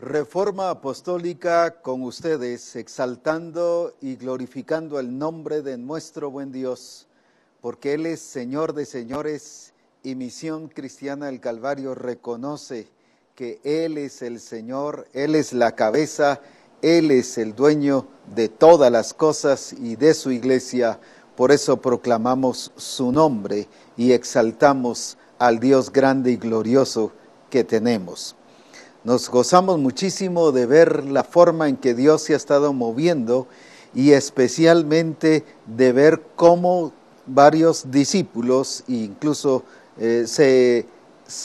Reforma Apostólica con ustedes, exaltando y glorificando el nombre de nuestro buen Dios, porque Él es Señor de señores y Misión Cristiana del Calvario reconoce que Él es el Señor, Él es la cabeza, Él es el dueño de todas las cosas y de su iglesia. Por eso proclamamos su nombre y exaltamos al Dios grande y glorioso que tenemos. Nos gozamos muchísimo de ver la forma en que Dios se ha estado moviendo y especialmente de ver cómo varios discípulos incluso se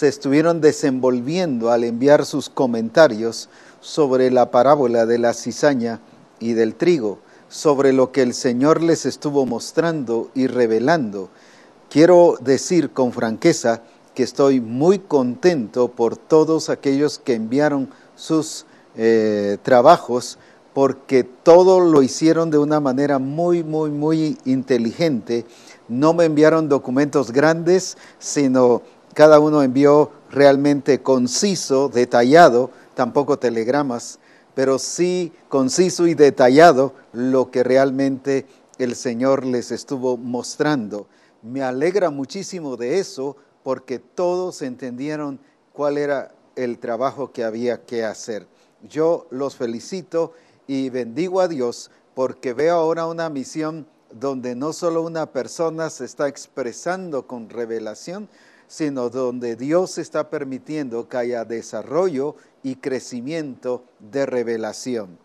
estuvieron desenvolviendo al enviar sus comentarios sobre la parábola de la cizaña y del trigo, sobre lo que el Señor les estuvo mostrando y revelando. Quiero decir con franqueza que estoy muy contento por todos aquellos que enviaron sus trabajos, porque todo lo hicieron de una manera muy inteligente. No me enviaron documentos grandes, sino cada uno envió realmente conciso, detallado, tampoco telegramas, pero sí conciso y detallado lo que realmente el Señor les estuvo mostrando. Me alegra muchísimo de eso, porque todos entendieron cuál era el trabajo que había que hacer. Yo los felicito y bendigo a Dios porque veo ahora una misión donde no solo una persona se está expresando con revelación, sino donde Dios está permitiendo que haya desarrollo y crecimiento de revelación.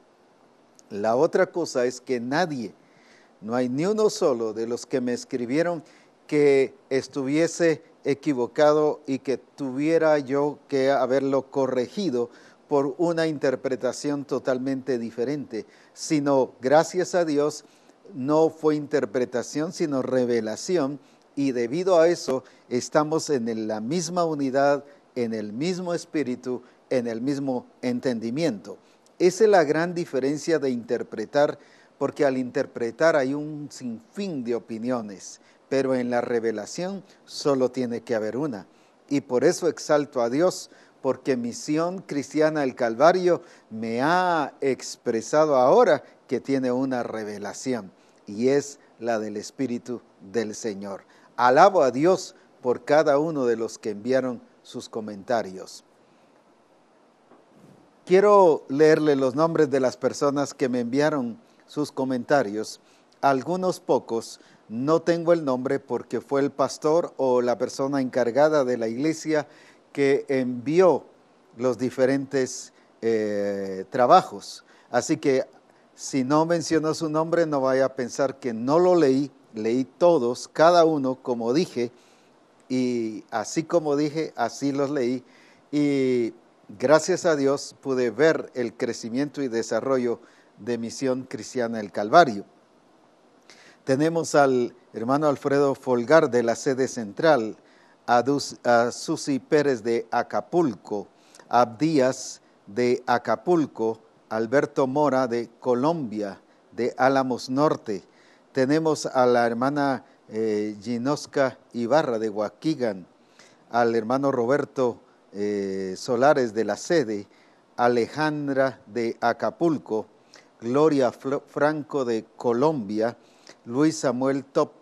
La otra cosa es que no hay ni uno solo de los que me escribieron que estuviese equivocado y que tuviera yo que haberlo corregido por una interpretación totalmente diferente, sino, gracias a Dios, no fue interpretación, sino revelación, y debido a eso estamos en la misma unidad, en el mismo espíritu, en el mismo entendimiento. Esa es la gran diferencia de interpretar, porque al interpretar hay un sinfín de opiniones, pero en la revelación solo tiene que haber una. Y por eso exalto a Dios, porque Misión Cristiana del Calvario me ha expresado ahora que tiene una revelación, y es la del Espíritu del Señor. Alabo a Dios por cada uno de los que enviaron sus comentarios. Quiero leerle los nombres de las personas que me enviaron sus comentarios. Algunos pocos, no tengo el nombre porque fue el pastor o la persona encargada de la iglesia que envió los diferentes trabajos. Así que si no menciono su nombre, no vaya a pensar que no lo leí. Leí todos, cada uno, como dije, y así como dije, así los leí. Y gracias a Dios pude ver el crecimiento y desarrollo de Misión Cristiana del Calvario. Tenemos al hermano Alfredo Folgar de la sede central, a Susi Pérez de Acapulco, a Abdías de Acapulco, Alberto Mora de Colombia, de Álamos Norte. Tenemos a la hermana Ginosca Ibarra de Huaquigan, al hermano Roberto Solares de la sede, Alejandra de Acapulco, Gloria Franco de Colombia, Luis Samuel Top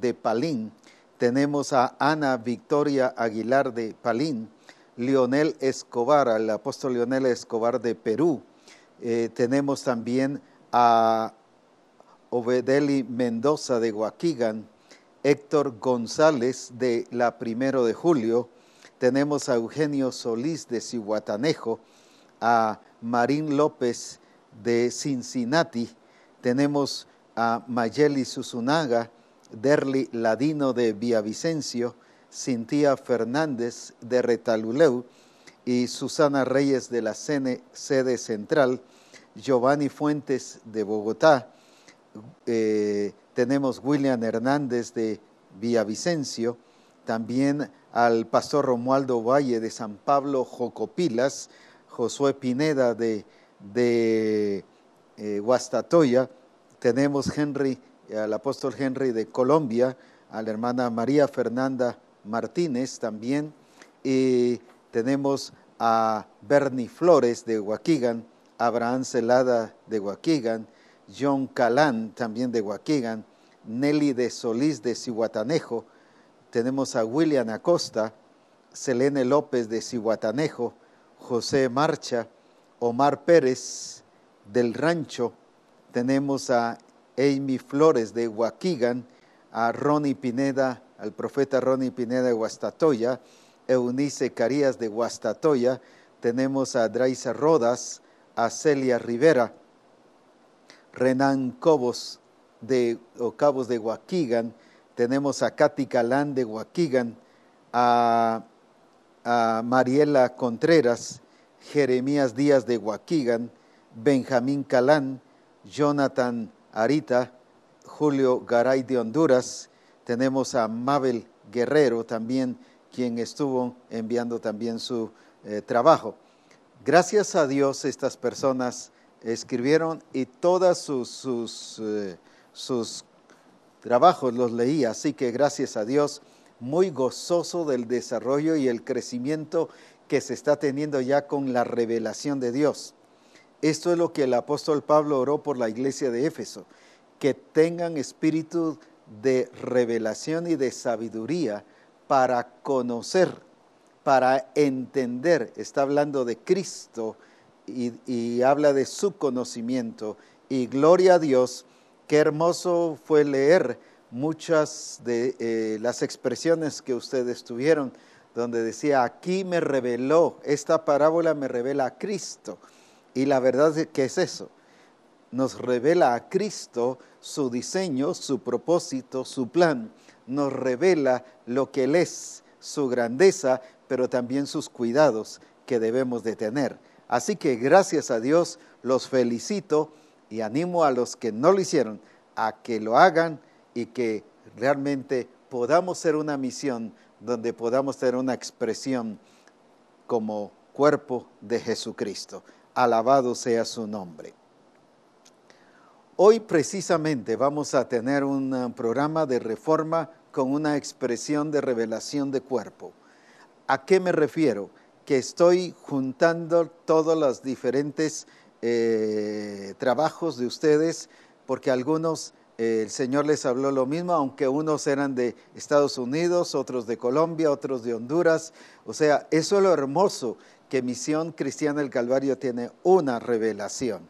de Palín, tenemos a Ana Victoria Aguilar de Palín, Leonel Escobar, al apóstol Leonel Escobar de Perú, tenemos también a Obedeli Mendoza de Huaquigan, Héctor González de la 1 de Julio, tenemos a Eugenio Solís de Zihuatanejo, a Marín López de Cincinnati, tenemos a Mayeli Susunaga, Derli Ladino de Villavicencio, Cintía Fernández de Retaluleu y Susana Reyes de la sede central, Giovanni Fuentes de Bogotá, tenemos William Hernández de Villavicencio, también al pastor Romualdo Valle de San Pablo Jocopilas, Josué Pineda de Guastatoya, tenemos al apóstol Henry de Colombia, a la hermana María Fernanda Martínez también, y tenemos a Bernie Flores de Waukegan, Abraham Celada de Waukegan, John Calán también de Waukegan, Nelly de Solís de Zihuatanejo, tenemos a William Acosta, Selene López de Zihuatanejo, José Marcha, Omar Pérez del Rancho, tenemos a Amy Flores de Waukegan, a Ronnie Pineda, al profeta Ronnie Pineda de Guastatoya, Eunice Carías de Guastatoya, tenemos a Draisa Rodas, a Celia Rivera, Renan Cabos de Waukegan, tenemos a Katy Calán de Waukegan, a Mariela Contreras, Jeremías Díaz de Waukegan, Benjamín Calán, Jonathan Arita, Julio Garay de Honduras, tenemos a Mabel Guerrero también, quien estuvo enviando también su trabajo. Gracias a Dios estas personas escribieron y todos sus trabajos los leí, así que gracias a Dios, muy gozoso del desarrollo y el crecimiento que se está teniendo ya con la revelación de Dios. Esto es lo que el apóstol Pablo oró por la iglesia de Éfeso, que tengan espíritu de revelación y de sabiduría para conocer, para entender. Está hablando de Cristo y habla de su conocimiento. Y gloria a Dios, qué hermoso fue leer muchas de las expresiones que ustedes tuvieron, donde decía, aquí me reveló, esta parábola me revela a Cristo. Y la verdad es que es eso, nos revela a Cristo su diseño, su propósito, su plan, nos revela lo que Él es, su grandeza, pero también sus cuidados que debemos de tener. Así que gracias a Dios los felicito y animo a los que no lo hicieron a que lo hagan y que realmente podamos ser una misión donde podamos tener una expresión como cuerpo de Jesucristo. Alabado sea su nombre. Hoy precisamente vamos a tener un programa de reforma con una expresión de revelación de cuerpo. ¿A qué me refiero? Que estoy juntando todos los diferentes trabajos de ustedes, porque algunos el Señor les habló lo mismo, aunque unos eran de Estados Unidos, otros de Colombia, otros de Honduras. O sea, eso es lo hermoso, que Misión Cristiana del Calvario tiene una revelación.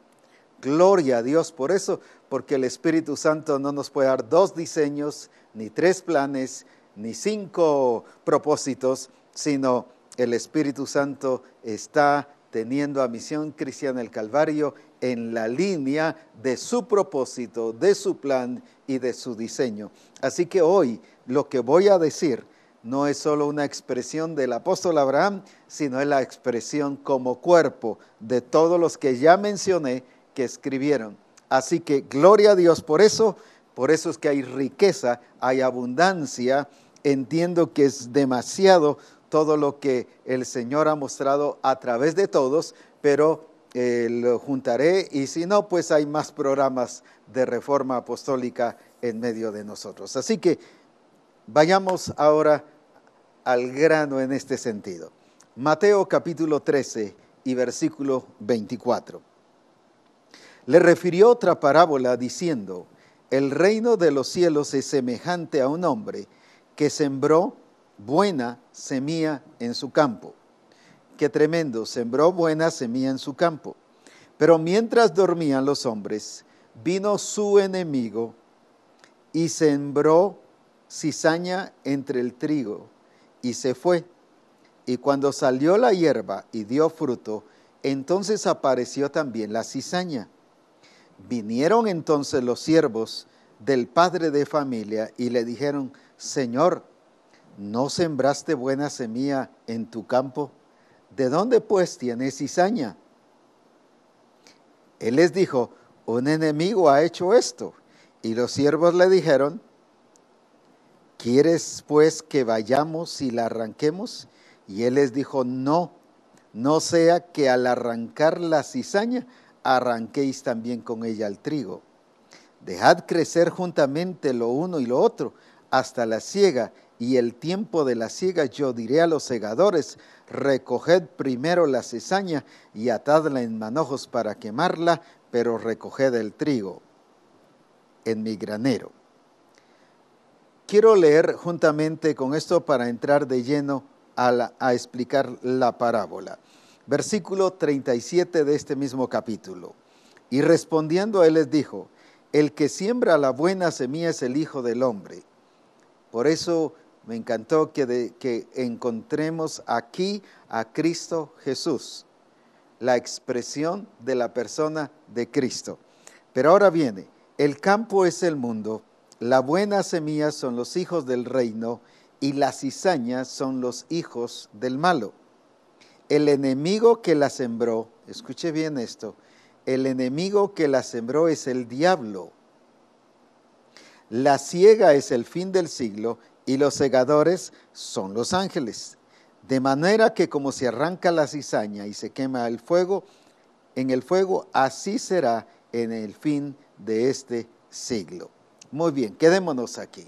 Gloria a Dios por eso, porque el Espíritu Santo no nos puede dar 2 diseños, ni 3 planes, ni 5 propósitos, sino el Espíritu Santo está teniendo a Misión Cristiana del Calvario en la línea de su propósito, de su plan y de su diseño. Así que hoy lo que voy a decir no es solo una expresión del apóstol Abraham, sino es la expresión como cuerpo de todos los que ya mencioné que escribieron. Así que gloria a Dios por eso es que hay riqueza, hay abundancia. Entiendo que es demasiado todo lo que el Señor ha mostrado a través de todos, pero lo juntaré y si no, pues hay más programas de reforma apostólica en medio de nosotros. Así que vayamos ahora al grano en este sentido. Mateo capítulo 13 y versículo 24. Le refirió otra parábola diciendo, el reino de los cielos es semejante a un hombre que sembró buena semilla en su campo. Qué tremendo, sembró buena semilla en su campo. Pero mientras dormían los hombres, vino su enemigo y sembró cizaña entre el trigo y se fue. Y cuando salió la hierba y dio fruto, entonces apareció también la cizaña. Vinieron entonces los siervos del padre de familia y le dijeron, Señor, ¿no sembraste buena semilla en tu campo? ¿De dónde pues tienes cizaña? Él les dijo, un enemigo ha hecho esto. Y los siervos le dijeron, ¿quieres pues que vayamos y la arranquemos? Y él les dijo, no sea que al arrancar la cizaña, arranquéis también con ella el trigo. Dejad crecer juntamente lo uno y lo otro, hasta la siega, y el tiempo de la siega yo diré a los segadores, recoged primero la cizaña y atadla en manojos para quemarla, pero recoged el trigo en mi granero. Quiero leer juntamente con esto para entrar de lleno a explicar la parábola. Versículo 37 de este mismo capítulo. Y respondiendo él les dijo, el que siembra la buena semilla es el Hijo del Hombre. Por eso me encantó que encontremos aquí a Cristo Jesús, la expresión de la persona de Cristo. Pero ahora viene, el campo es el mundo, la buena semilla son los hijos del reino y las cizañas son los hijos del malo. El enemigo que la sembró, escuche bien esto, el enemigo que la sembró es el diablo. La siega es el fin del siglo y los segadores son los ángeles. De manera que como se arranca la cizaña y se quema en el fuego, así será en el fin de este siglo. Muy bien, quedémonos aquí.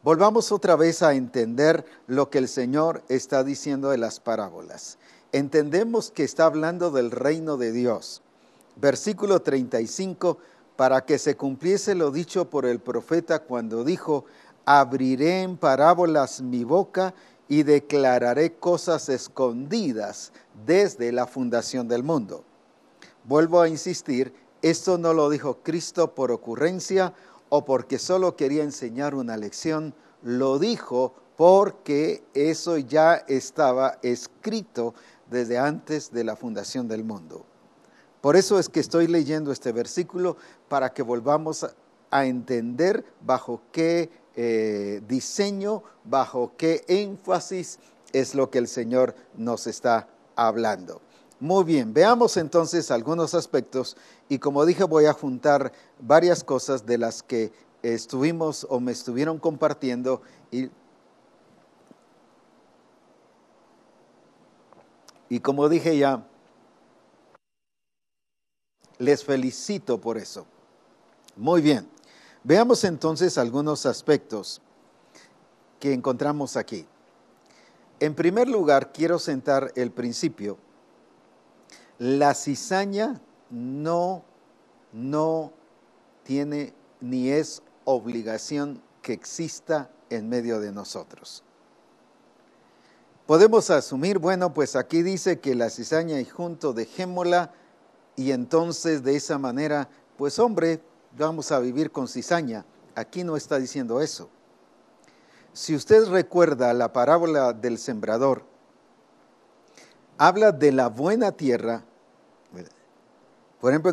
Volvamos otra vez a entender lo que el Señor está diciendo de las parábolas. Entendemos que está hablando del reino de Dios. Versículo 35, para que se cumpliese lo dicho por el profeta cuando dijo, abriré en parábolas mi boca y declararé cosas escondidas desde la fundación del mundo. Vuelvo a insistir, esto no lo dijo Cristo por ocurrencia o porque solo quería enseñar una lección, lo dijo porque eso ya estaba escrito desde antes de la fundación del mundo. Por eso es que estoy leyendo este versículo para que volvamos a entender bajo qué diseño, bajo qué énfasis es lo que el Señor nos está hablando. Muy bien, veamos entonces algunos aspectos y como dije voy a juntar varias cosas de las que estuvimos o me estuvieron compartiendo y como dije ya, les felicito por eso. Muy bien, veamos entonces algunos aspectos que encontramos aquí. En primer lugar, quiero sentar el principio. La cizaña no tiene ni es obligación que exista en medio de nosotros. Podemos asumir, bueno, pues aquí dice que la cizaña y junto dejémosla y entonces de esa manera, pues hombre, vamos a vivir con cizaña. Aquí no está diciendo eso. Si usted recuerda la parábola del sembrador, habla de la buena tierra. Por ejemplo,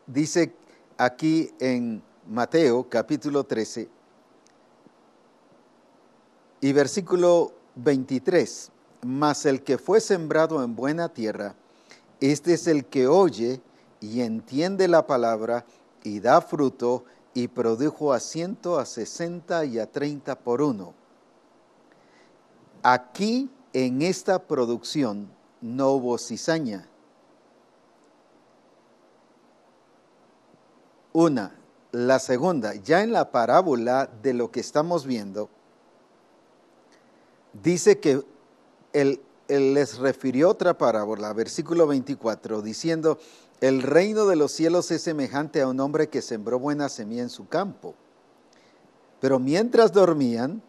dice aquí en Mateo capítulo 13 y versículo 23, mas el que fue sembrado en buena tierra, este es el que oye y entiende la palabra y da fruto y produjo a 100, a 60 y a 30 por uno. Aquí en esta producción no hubo cizaña. Una. La segunda, ya en la parábola de lo que estamos viendo, dice que él les refirió otra parábola, versículo 24, diciendo, el reino de los cielos es semejante a un hombre que sembró buena semilla en su campo. Pero mientras dormían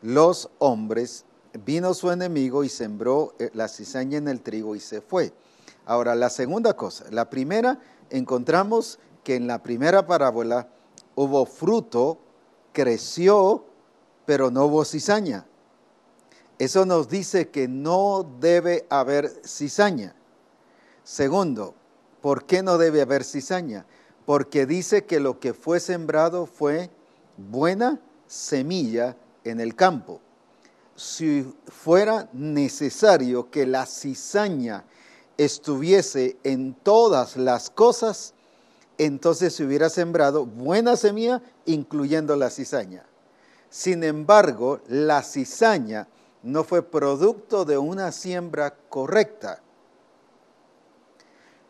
los hombres, vino su enemigo y sembró la cizaña en el trigo y se fue. Ahora, la segunda cosa, la primera, encontramos que en la primera parábola hubo fruto, creció, pero no hubo cizaña. Eso nos dice que no debe haber cizaña. Segundo, ¿por qué no debe haber cizaña? Porque dice que lo que fue sembrado fue buena semilla en el campo. Si fuera necesario que la cizaña estuviese en todas las cosas, entonces se hubiera sembrado buena semilla, incluyendo la cizaña. Sin embargo, la cizaña no fue producto de una siembra correcta.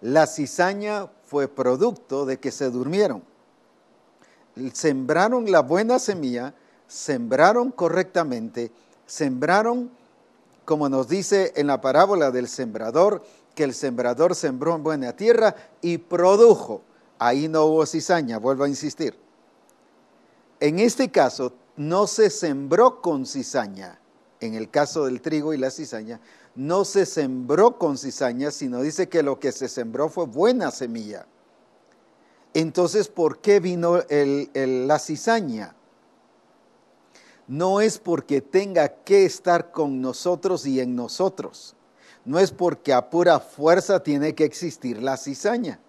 La cizaña fue producto de que se durmieron. sembraron la buena semilla, sembraron correctamente, sembraron, como nos dice en la parábola del sembrador, que el sembrador sembró en buena tierra y produjo. Ahí no hubo cizaña, vuelvo a insistir. En este caso, no se sembró con cizaña. En el caso del trigo y la cizaña, no se sembró con cizaña, sino dice que lo que se sembró fue buena semilla. Entonces, ¿por qué vino la cizaña? No es porque tenga que estar con nosotros y en nosotros. No es porque a pura fuerza tiene que existir la cizaña.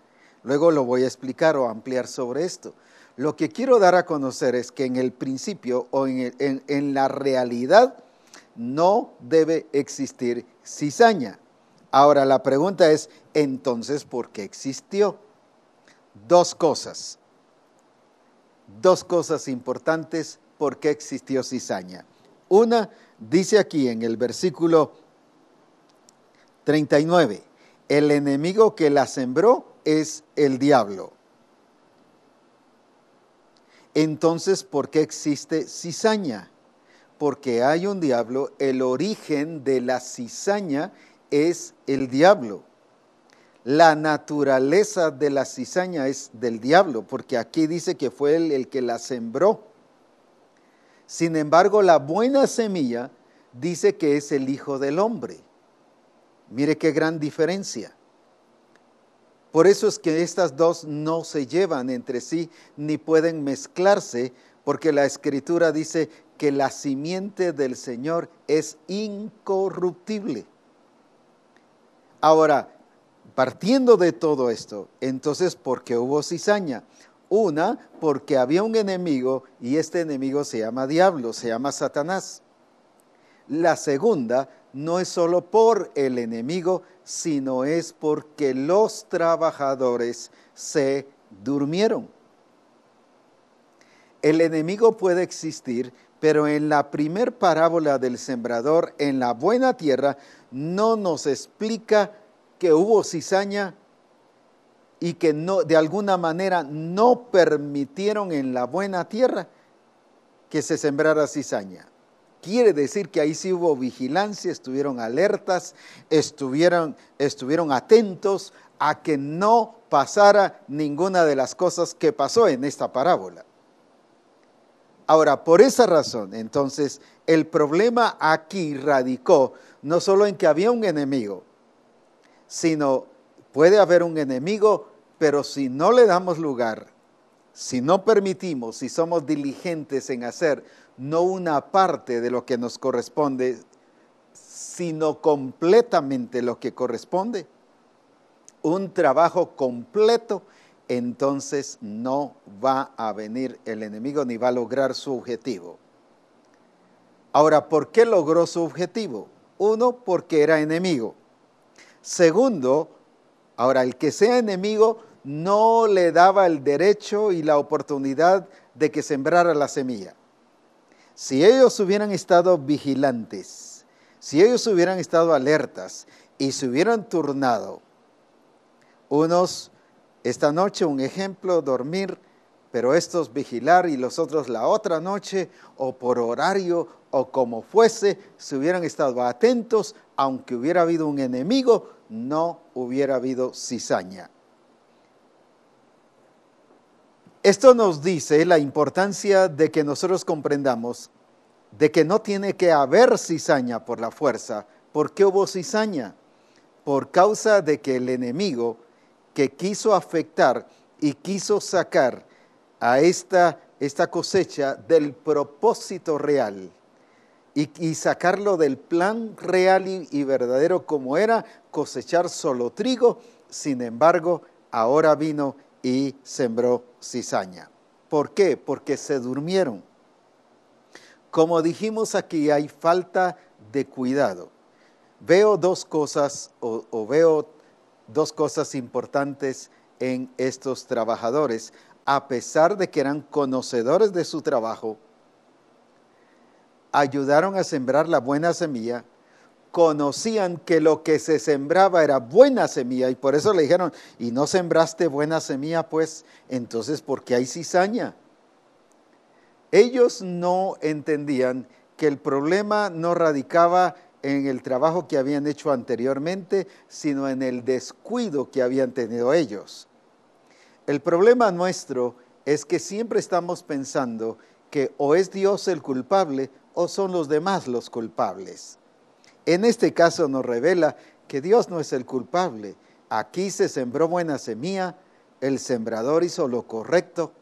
Luego lo voy a explicar o ampliar sobre esto. Lo que quiero dar a conocer es que en el principio o en la realidad no debe existir cizaña. Ahora la pregunta es, entonces, ¿por qué existió? Dos cosas importantes, ¿por qué existió cizaña? Una, dice aquí en el versículo 39, el enemigo que la sembró es el diablo. Entonces, ¿por qué existe cizaña? Porque hay un diablo, el origen de la cizaña es el diablo. La naturaleza de la cizaña es del diablo, porque aquí dice que fue el que la sembró. Sin embargo, la buena semilla dice que es el Hijo del Hombre. Mire qué gran diferencia. Por eso es que estas dos no se llevan entre sí ni pueden mezclarse, porque la Escritura dice que la simiente del Señor es incorruptible. Ahora, partiendo de todo esto, entonces, ¿por qué hubo cizaña? Una, porque había un enemigo y este enemigo se llama diablo, se llama Satanás. La segunda, no es solo por el enemigo, sino es porque los trabajadores se durmieron. El enemigo puede existir, pero en la primer parábola del sembrador, en la buena tierra, no nos explica que hubo cizaña y que no, de alguna manera no permitieron en la buena tierra que se sembrara cizaña. Quiere decir que ahí sí hubo vigilancia, estuvieron alertas, estuvieron atentos a que no pasara ninguna de las cosas que pasó en esta parábola. Ahora, por esa razón, entonces, el problema aquí radicó no solo en que había un enemigo, sino puede haber un enemigo, pero si no le damos lugar, si no permitimos, si somos diligentes en hacer no una parte de lo que nos corresponde, sino completamente lo que corresponde, un trabajo completo, entonces no va a venir el enemigo ni va a lograr su objetivo. Ahora, ¿por qué logró su objetivo? Uno, porque era enemigo. Segundo, ahora el que sea enemigo no le daba el derecho y la oportunidad de que sembrara la semilla. Si ellos hubieran estado vigilantes, si ellos hubieran estado alertas y se hubieran turnado, unos esta noche, un ejemplo, dormir, pero estos vigilar y los otros la otra noche, o por horario, o como fuese, si hubieran estado atentos, aunque hubiera habido un enemigo, no hubiera habido cizaña. Esto nos dice la importancia de que nosotros comprendamos de que no tiene que haber cizaña por la fuerza. ¿Por qué hubo cizaña? Por causa de que el enemigo que quiso afectar y quiso sacar a esta cosecha del propósito real y sacarlo del plan real y verdadero como era cosechar solo trigo, sin embargo, ahora vino y sembró cizaña. ¿Por qué? Porque se durmieron. Como dijimos aquí, hay falta de cuidado. Veo dos cosas importantes en estos trabajadores. A pesar de que eran conocedores de su trabajo, ayudaron a sembrar la buena semilla, conocían que lo que se sembraba era buena semilla y por eso le dijeron, ¿y no sembraste buena semilla? Pues entonces, ¿por qué hay cizaña? Ellos no entendían que el problema no radicaba en el trabajo que habían hecho anteriormente, sino en el descuido que habían tenido ellos. El problema nuestro es que siempre estamos pensando que o es Dios el culpable o son los demás los culpables. En este caso nos revela que Dios no es el culpable. Aquí se sembró buena semilla, el sembrador hizo lo correcto.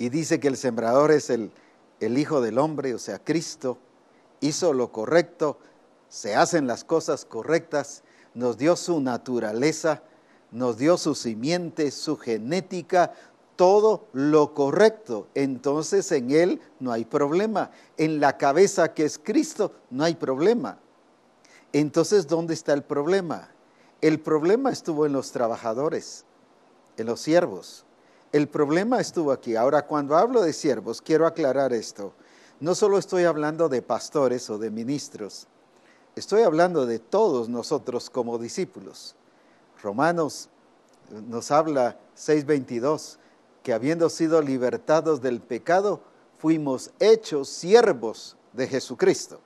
Y dice que el sembrador es el Hijo del Hombre, o sea, Cristo. Hizo lo correcto, se hacen las cosas correctas, nos dio su naturaleza, nos dio su simiente, su genética, todo lo correcto. Entonces en Él no hay problema. En la cabeza que es Cristo no hay problema. Entonces, ¿dónde está el problema? El problema estuvo en los trabajadores, en los siervos. El problema estuvo aquí. Ahora, cuando hablo de siervos, quiero aclarar esto. No solo estoy hablando de pastores o de ministros, estoy hablando de todos nosotros como discípulos. Romanos nos habla 6:22, que habiendo sido libertados del pecado, fuimos hechos siervos de Jesucristo.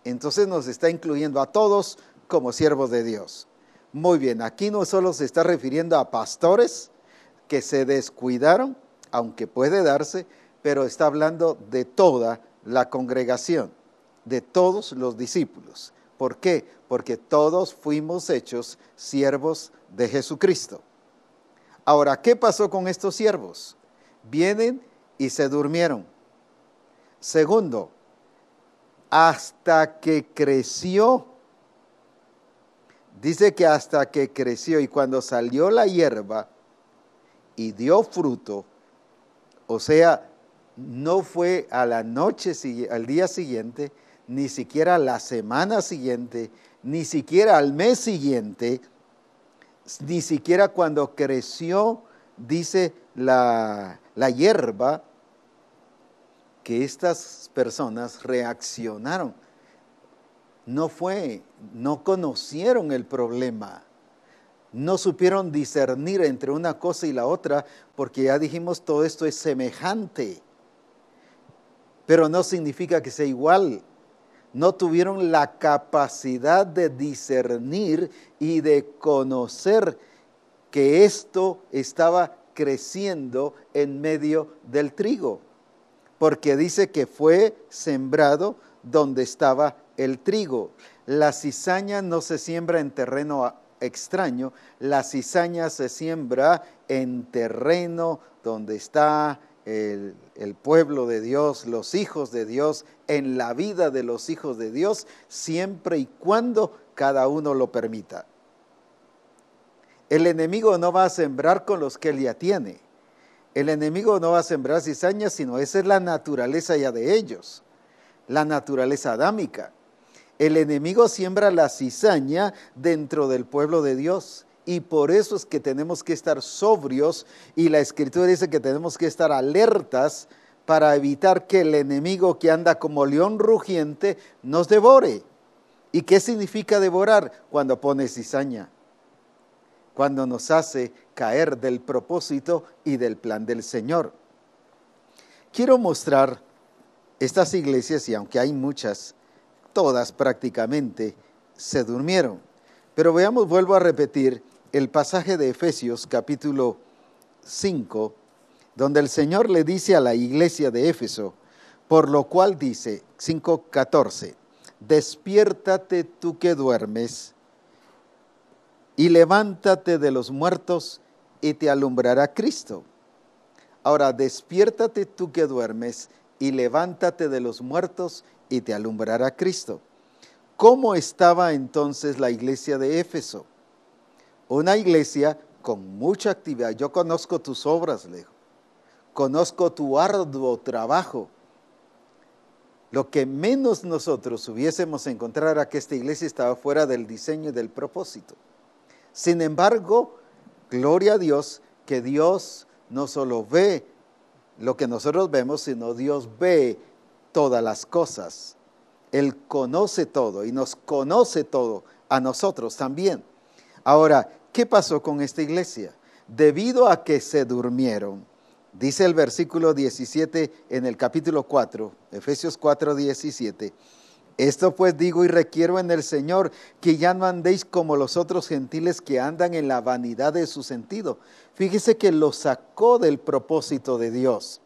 Entonces nos está incluyendo a todos como siervos de Dios. Muy bien, aquí no solo se está refiriendo a pastores que se descuidaron, aunque puede darse, pero está hablando de toda la congregación, de todos los discípulos. ¿Por qué? Porque todos fuimos hechos siervos de Jesucristo. Ahora, ¿qué pasó con estos siervos? Vienen y se durmieron. Segundo, hasta que creció. Dice que hasta que creció, y cuando salió la hierba y dio fruto, o sea, no fue a la noche, al día siguiente, ni siquiera a la semana siguiente, ni siquiera al mes siguiente, ni siquiera cuando creció, dice la hierba, que estas personas reaccionaron. No conocieron el problema. No supieron discernir entre una cosa y la otra, porque ya dijimos, todo esto es semejante. Pero no significa que sea igual. No tuvieron la capacidad de discernir y de conocer que esto estaba creciendo en medio del trigo. Porque dice que fue sembrado donde estaba el trigo. La cizaña no se siembra en terreno extraño, la cizaña se siembra en terreno donde está el pueblo de Dios, los hijos de Dios, en la vida de los hijos de Dios, siempre y cuando cada uno lo permita. El enemigo no va a sembrar con los que él ya tiene. El enemigo no va a sembrar cizañas, sino esa es la naturaleza ya de ellos, la naturaleza adámica. El enemigo siembra la cizaña dentro del pueblo de Dios. Y por eso es que tenemos que estar sobrios, y la Escritura dice que tenemos que estar alertas para evitar que el enemigo que anda como león rugiente nos devore. ¿Y qué significa devorar? Cuando pone cizaña, cuando nos hace caer del propósito y del plan del Señor. Quiero mostrar estas iglesias, y aunque hay muchas, todas prácticamente se durmieron. Pero veamos, vuelvo a repetir, el pasaje de Efesios capítulo 5, donde el Señor le dice a la iglesia de Éfeso, por lo cual dice, 5:14, despiértate tú que duermes, y levántate de los muertos, y te alumbrará Cristo. Ahora, despiértate tú que duermes, y levántate de los muertos, y te alumbrará Cristo. ¿Cómo estaba entonces la iglesia de Éfeso? Una iglesia con mucha actividad. Yo conozco tus obras, le dijo. Conozco tu arduo trabajo. Lo que menos nosotros hubiésemos encontrado era que esta iglesia estaba fuera del diseño y del propósito. Sin embargo, gloria a Dios, que Dios no solo ve lo que nosotros vemos, sino Dios ve todas las cosas. Él conoce todo y nos conoce todo a nosotros también. Ahora, ¿qué pasó con esta iglesia? Debido a que se durmieron, Dice el versículo 17 en el capítulo 4, Efesios 4, 17. Esto pues digo y requiero en el Señor, que ya no andéis como los otros gentiles que andan en la vanidad de su sentido. Fíjese que lo sacó del propósito de Dios.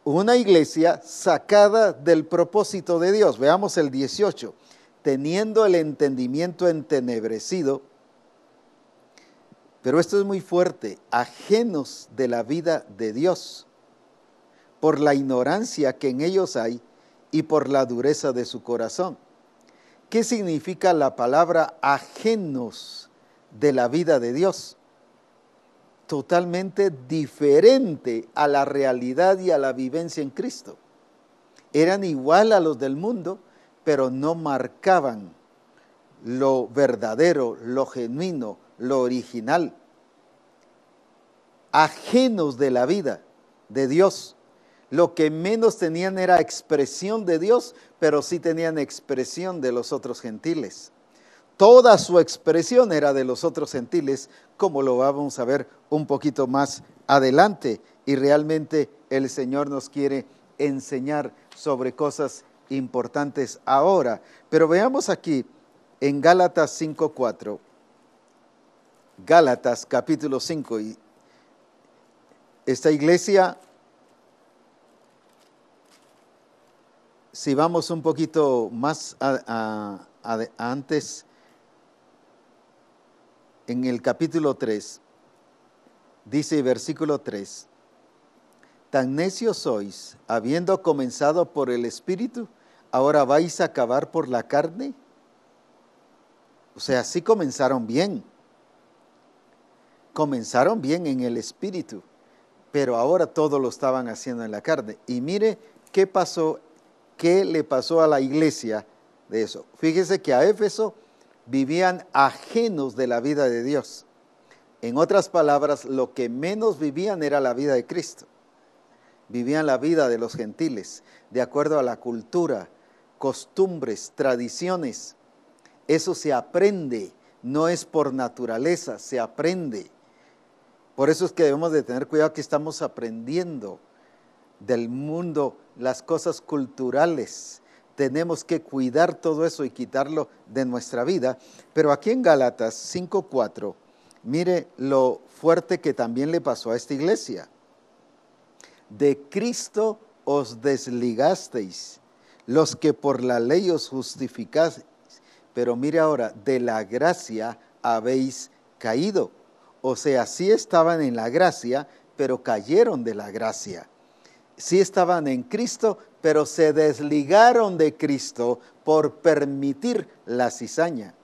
Una iglesia sacada del propósito de Dios. Veamos el 18. Teniendo el entendimiento entenebrecido, pero esto es muy fuerte, ajenos de la vida de Dios, por la ignorancia que en ellos hay y por la dureza de su corazón. ¿Qué significa la palabra ajenos de la vida de Dios? Totalmente diferente a la realidad y a la vivencia en Cristo. Eran igual a los del mundo, pero no marcaban lo verdadero, lo genuino, lo original. Ajenos de la vida de Dios. Lo que menos tenían era expresión de Dios, pero sí tenían expresión de los otros gentiles. Toda su expresión era de los otros gentiles, como lo vamos a ver un poquito más adelante. Y realmente el Señor nos quiere enseñar sobre cosas importantes ahora. Pero veamos aquí en Gálatas 5:4. Gálatas capítulo 5. Y esta iglesia, si vamos un poquito más antes, en el capítulo 3, dice versículo 3, tan necios sois, habiendo comenzado por el Espíritu, ahora vais a acabar por la carne. O sea, sí comenzaron bien en el Espíritu, pero ahora todo lo estaban haciendo en la carne. Y mire qué pasó, qué le pasó a la iglesia de eso. Fíjese que a Éfeso vivían ajenos de la vida de Dios. En otras palabras, lo que menos vivían era la vida de Cristo. Vivían la vida de los gentiles, de acuerdo a la cultura, costumbres, tradiciones. Eso se aprende, no es por naturaleza, se aprende. Por eso es que debemos de tener cuidado que estamos aprendiendo del mundo, las cosas culturales. Tenemos que cuidar todo eso y quitarlo de nuestra vida. Pero aquí en Gálatas 5:4, mire lo fuerte que también le pasó a esta iglesia. De Cristo os desligasteis, los que por la ley os justificasteis. Pero mire ahora, de la gracia habéis caído. O sea, sí estaban en la gracia, pero cayeron de la gracia. Sí estaban en Cristo, pero se desligaron de Cristo por permitir la cizaña.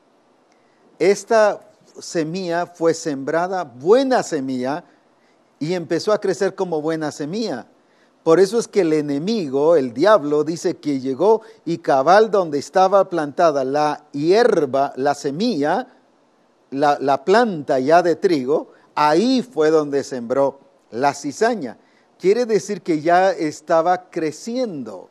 Esta semilla fue sembrada, buena semilla, y empezó a crecer como buena semilla. Por eso es que el enemigo, el diablo, dice que llegó y cabal donde estaba plantada la hierba, la semilla, la planta ya de trigo, ahí fue donde sembró la cizaña. Quiere decir que ya estaba creciendo.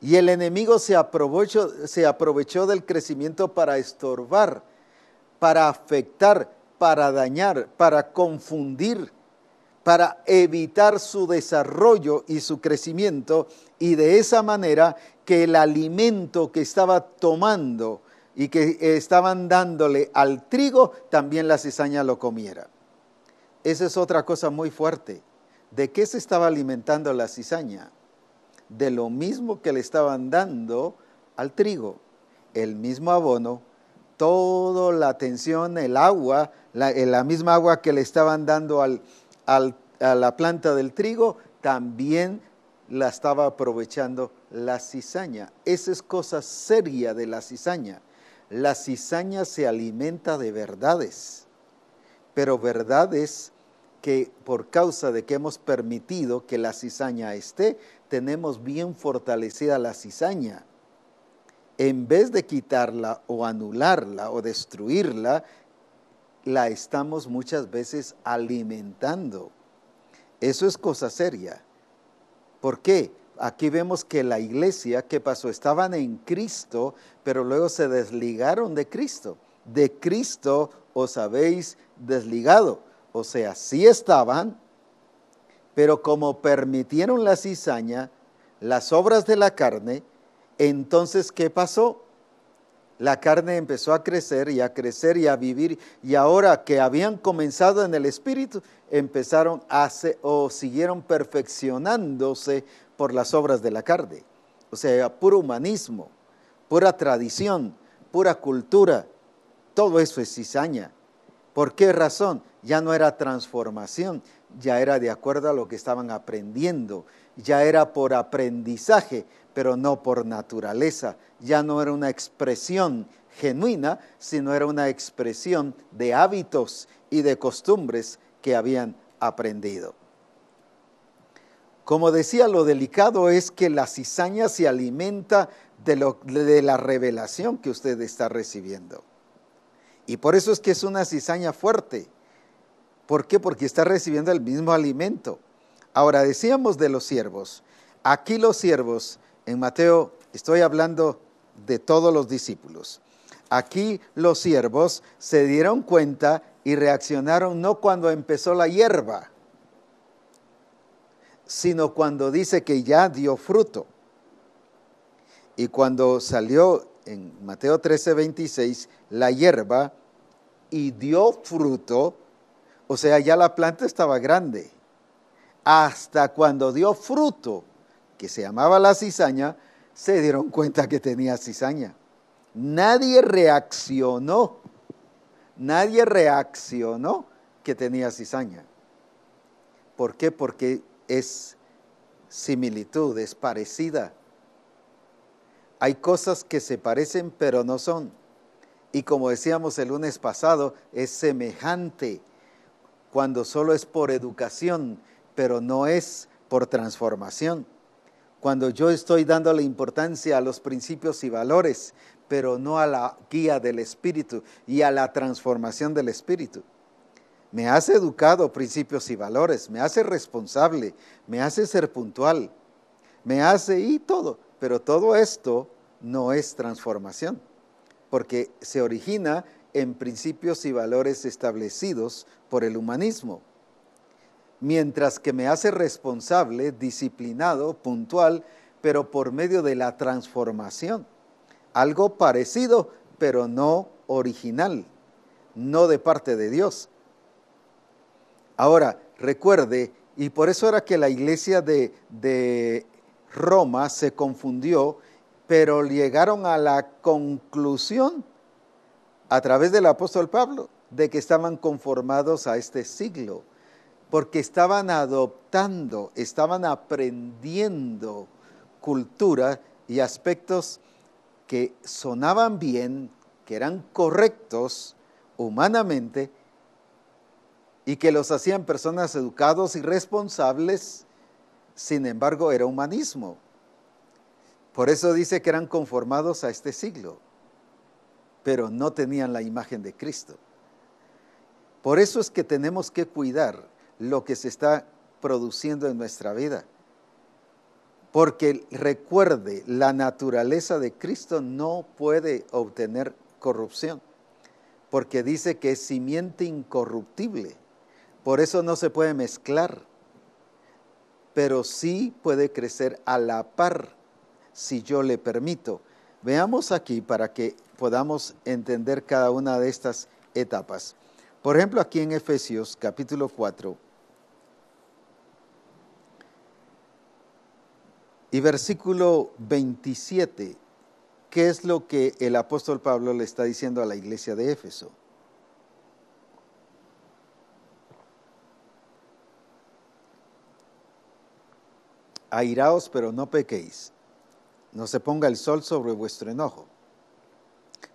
Y el enemigo se aprovechó del crecimiento para estorbar, para afectar, para dañar, para confundir, para evitar su desarrollo y su crecimiento, y de esa manera que el alimento que estaba tomando y que estaban dándole al trigo, también la cizaña lo comiera. Esa es otra cosa muy fuerte. ¿De qué se estaba alimentando la cizaña? De lo mismo que le estaban dando al trigo. El mismo abono, toda la atención, el agua, la misma agua que le estaban dando a la planta del trigo, también la estaba aprovechando la cizaña. Esa es cosa seria de la cizaña. La cizaña se alimenta de verdades, pero verdades que por causa de que hemos permitido que la cizaña esté, tenemos bien fortalecida la cizaña. En vez de quitarla o anularla o destruirla, la estamos muchas veces alimentando. Eso es cosa seria. ¿Por qué? Aquí vemos que la iglesia, ¿qué pasó? Estaban en Cristo, pero luego se desligaron de Cristo. De Cristo os habéis desligado. O sea, sí estaban, pero como permitieron la cizaña, las obras de la carne, entonces, ¿qué pasó? La carne empezó a crecer y a vivir, y ahora que habían comenzado en el Espíritu, empezaron o siguieron perfeccionándose por las obras de la carne. O sea, puro humanismo, pura tradición, pura cultura, todo eso es cizaña. ¿Por qué razón? Ya no era transformación, ya era de acuerdo a lo que estaban aprendiendo, ya era por aprendizaje, pero no por naturaleza, ya no era una expresión genuina, sino era una expresión de hábitos y de costumbres que habían aprendido. Como decía, lo delicado es que la cizaña se alimenta de la revelación que usted está recibiendo. Y por eso es que es una cizaña fuerte. ¿Por qué? Porque está recibiendo el mismo alimento. Ahora, decíamos de los siervos. Aquí los siervos, en Mateo, estoy hablando de todos los discípulos. Aquí los siervos se dieron cuenta y reaccionaron no cuando empezó la hierba, sino cuando dice que ya dio fruto. Y cuando salió en Mateo 13:26, la hierba y dio fruto, o sea, ya la planta estaba grande. Hasta cuando dio fruto, que se llamaba la cizaña, se dieron cuenta que tenía cizaña. Nadie reaccionó que tenía cizaña. ¿Por qué? Porque es similitud, es parecida. Hay cosas que se parecen pero no son. Y como decíamos el lunes pasado, es semejante cuando solo es por educación, pero no es por transformación. Cuando yo estoy dándole importancia a los principios y valores, pero no a la guía del Espíritu y a la transformación del Espíritu. Me hace educado principios y valores, me hace responsable, me hace ser puntual, me hace y todo, pero todo esto no es transformación, porque se origina en principios y valores establecidos por el humanismo. Mientras que me hace responsable, disciplinado, puntual, pero por medio de la transformación. Algo parecido, pero no original, no de parte de Dios. Ahora, recuerde, y por eso era que la iglesia de Roma se confundió, pero llegaron a la conclusión, a través del apóstol Pablo, de que estaban conformados a este siglo, porque estaban adoptando, estaban aprendiendo cultura y aspectos que sonaban bien, que eran correctos humanamente y que los hacían personas educados y responsables. Sin embargo, era humanismo. Por eso dice que eran conformados a este siglo, pero no tenían la imagen de Cristo. Por eso es que tenemos que cuidar lo que se está produciendo en nuestra vida. Porque recuerde, la naturaleza de Cristo no puede obtener corrupción, porque dice que es simiente incorruptible. Por eso no se puede mezclar, pero sí puede crecer a la par, si yo le permito. Veamos aquí para que podamos entender cada una de estas etapas. Por ejemplo, aquí en Efesios capítulo 4 y versículo 27, ¿qué es lo que el apóstol Pablo le está diciendo a la iglesia de Éfeso? Airaos, pero no pequéis. No se ponga el sol sobre vuestro enojo.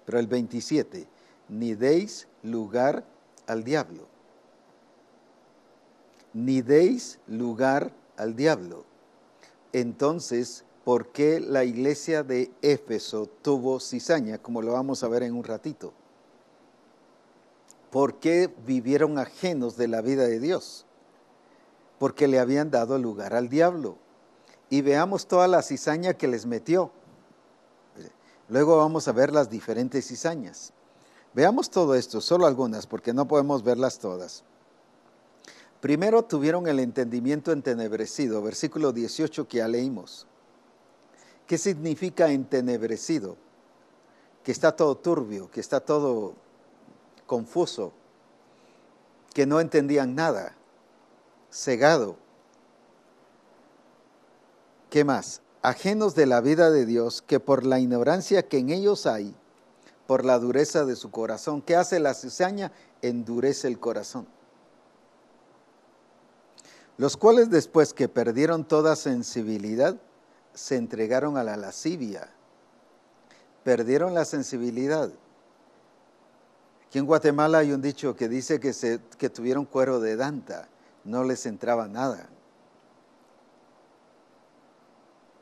Pero el 27, ni deis lugar al diablo. Ni deis lugar al diablo. Entonces, ¿por qué la iglesia de Éfeso tuvo cizaña? Como lo vamos a ver en un ratito. ¿Por qué vivieron ajenos de la vida de Dios? Porque le habían dado lugar al diablo. Y veamos toda la cizaña que les metió. Luego vamos a ver las diferentes cizañas. Veamos todo esto, solo algunas, porque no podemos verlas todas. Primero tuvieron el entendimiento entenebrecido, versículo 18 que ya leímos. ¿Qué significa entenebrecido? Que está todo turbio, que está todo confuso, que no entendían nada, cegado. ¿Qué más? Ajenos de la vida de Dios, que por la ignorancia que en ellos hay, por la dureza de su corazón. ¿Qué hace la cizaña? Endurece el corazón. Los cuales después que perdieron toda sensibilidad, se entregaron a la lascivia. Perdieron la sensibilidad. Aquí en Guatemala hay un dicho que dice que tuvieron cuero de danta, no les entraba nada.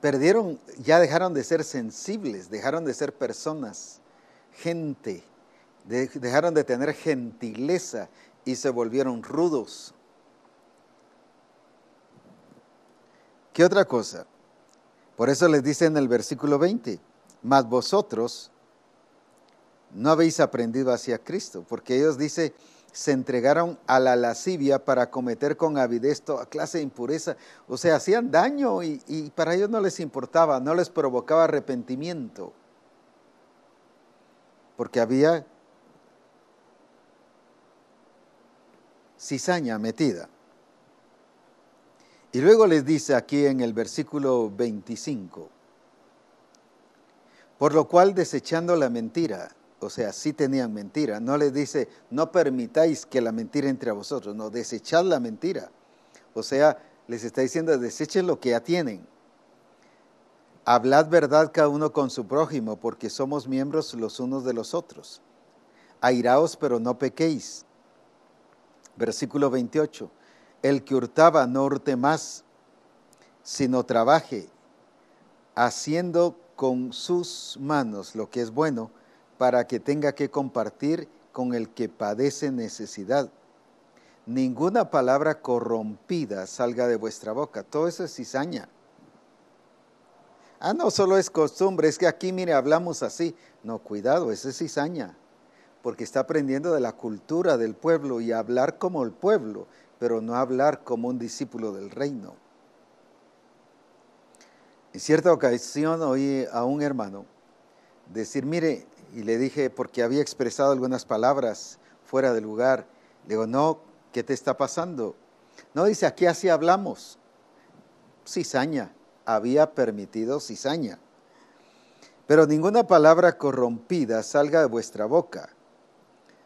Perdieron, ya dejaron de ser sensibles, dejaron de ser personas, gente, dejaron de tener gentileza y se volvieron rudos. ¿Qué otra cosa? Por eso les dice en el versículo 20, mas vosotros no habéis aprendido hacia Cristo, porque ellos dice, se entregaron a la lascivia para cometer con avidez toda clase de impureza. O sea, hacían daño y para ellos no les importaba, no les provocaba arrepentimiento, porque había cizaña metida. Y luego les dice aquí en el versículo 25, por lo cual desechando la mentira, o sea, sí tenían mentira, no les dice, no permitáis que la mentira entre a vosotros, no, desechad la mentira. O sea, les está diciendo, desechen lo que ya tienen. Hablad verdad cada uno con su prójimo, porque somos miembros los unos de los otros. Airaos, pero no pequéis. Versículo 28. El que hurtaba no hurte más, sino trabaje, haciendo con sus manos lo que es bueno, para que tenga que compartir con el que padece necesidad. Ninguna palabra corrompida salga de vuestra boca. Todo eso es cizaña. No solo es costumbre, es que aquí, mire, hablamos así. No, cuidado, eso es cizaña, porque está aprendiendo de la cultura del pueblo y hablar como el pueblo, pero no hablar como un discípulo del reino. En cierta ocasión oí a un hermano decir, mire, y le dije, porque había expresado algunas palabras fuera de lugar, le digo, no, ¿qué te está pasando? No, dice, aquí así hablamos. Cizaña, había permitido cizaña. Pero ninguna palabra corrompida salga de vuestra boca,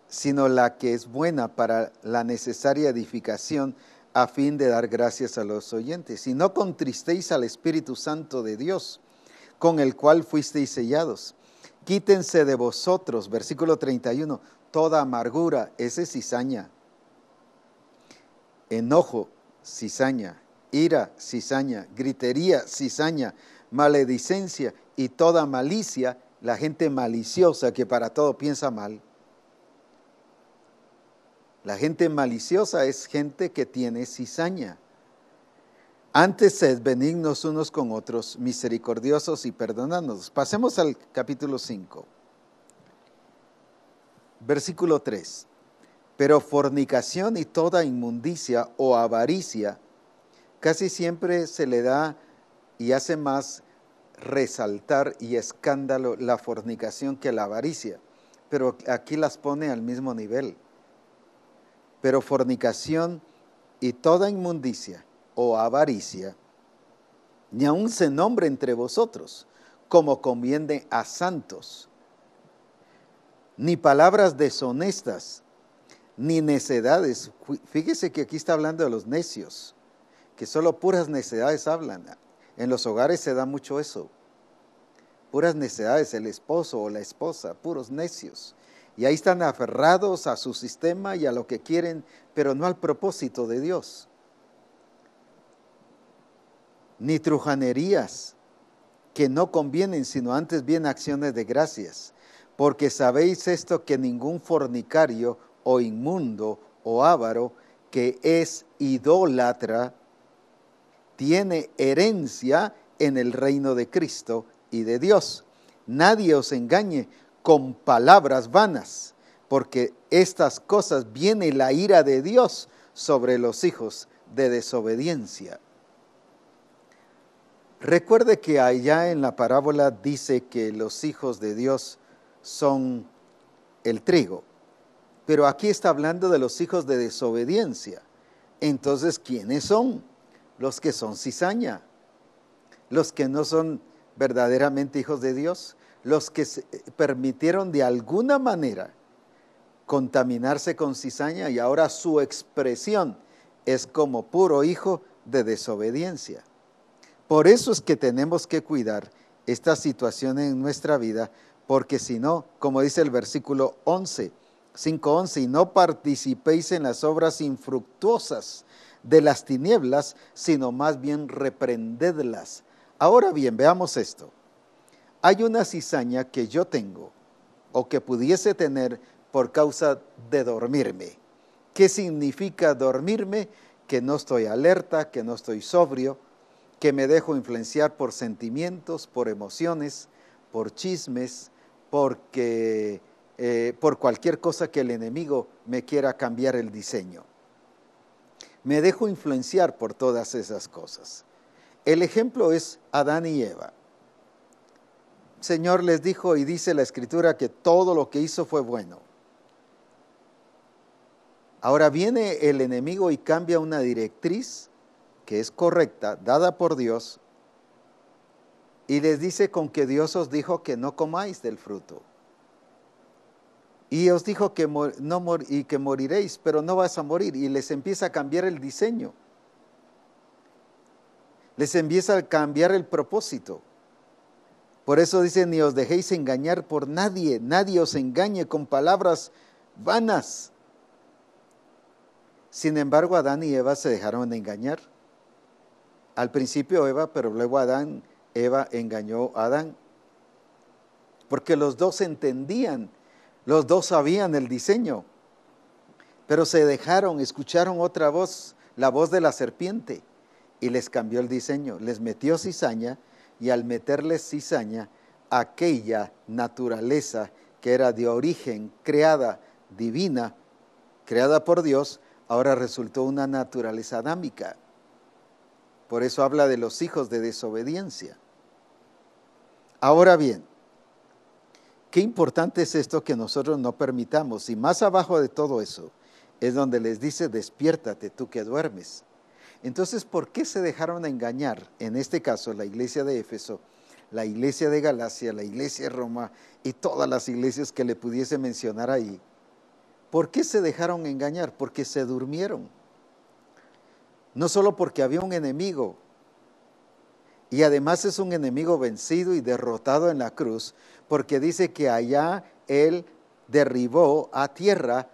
sino la que es buena para la necesaria edificación a fin de dar gracias a los oyentes. Y no contristéis al Espíritu Santo de Dios, con el cual fuisteis sellados. Quítense de vosotros, versículo 31, toda amargura, ese es cizaña. Enojo, cizaña. Ira, cizaña. Gritería, cizaña. Maledicencia y toda malicia, la gente maliciosa que para todo piensa mal. La gente maliciosa es gente que tiene cizaña. Antes sed benignos unos con otros, misericordiosos y perdonadnos. Pasemos al capítulo 5. Versículo 3. Pero fornicación y toda inmundicia o avaricia, casi siempre se le da y hace más resaltar y escándalo la fornicación que la avaricia. Pero aquí las pone al mismo nivel. Pero fornicación y toda inmundicia o avaricia, ni aun se nombre entre vosotros, como conviene a santos, ni palabras deshonestas, ni necedades. Fíjese que aquí está hablando de los necios, que solo puras necedades hablan. En los hogares se da mucho eso, puras necedades, el esposo o la esposa, puros necios. Y ahí están aferrados a su sistema y a lo que quieren, pero no al propósito de Dios. Ni trujanerías, que no convienen, sino antes bien acciones de gracias. Porque sabéis esto, que ningún fornicario o inmundo o avaro, que es idólatra, tiene herencia en el reino de Cristo y de Dios. Nadie os engañe con palabras vanas, porque estas cosas viene la ira de Dios sobre los hijos de desobediencia. Recuerde que allá en la parábola dice que los hijos de Dios son el trigo, pero aquí está hablando de los hijos de desobediencia. Entonces, ¿quiénes son? Los que son cizaña, los que no son verdaderamente hijos de Dios, los que se permitieron de alguna manera contaminarse con cizaña y ahora su expresión es como puro hijo de desobediencia. Por eso es que tenemos que cuidar esta situación en nuestra vida, porque si no, como dice el versículo 5:11, y no participéis en las obras infructuosas de las tinieblas, sino más bien reprendedlas. Ahora bien, veamos esto. Hay una cizaña que yo tengo, o que pudiese tener por causa de dormirme. ¿Qué significa dormirme? Que no estoy alerta, que no estoy sobrio, que me dejo influenciar por sentimientos, por emociones, por chismes, por cualquier cosa que el enemigo me quiera cambiar el diseño. Me dejo influenciar por todas esas cosas. El ejemplo es Adán y Eva. El Señor les dijo y dice la Escritura que todo lo que hizo fue bueno. Ahora viene el enemigo y cambia una directriz que es correcta, dada por Dios, y les dice con que Dios os dijo que no comáis del fruto. Y os dijo que que moriréis, pero no vas a morir. Y les empieza a cambiar el diseño. Les empieza a cambiar el propósito. Por eso dice, ni os dejéis engañar por nadie, nadie os engañe con palabras vanas. Sin embargo, Adán y Eva se dejaron engañar. Al principio Eva, pero luego Eva engañó a Adán. Porque los dos entendían, los dos sabían el diseño, pero se dejaron, escucharon otra voz, la voz de la serpiente, y les cambió el diseño, les metió cizaña, y al meterles cizaña, aquella naturaleza que era de origen creada, divina, creada por Dios, ahora resultó una naturaleza adámica. Por eso habla de los hijos de desobediencia. Ahora bien, qué importante es esto que nosotros no permitamos. Y más abajo de todo eso es donde les dice, despiértate tú que duermes. Entonces, ¿por qué se dejaron engañar? En este caso, la iglesia de Éfeso, la iglesia de Galacia, la iglesia de Roma y todas las iglesias que le pudiese mencionar ahí. ¿Por qué se dejaron engañar? Porque se durmieron. No solo porque había un enemigo, y además es un enemigo vencido y derrotado en la cruz, porque dice que allá Él derribó a tierra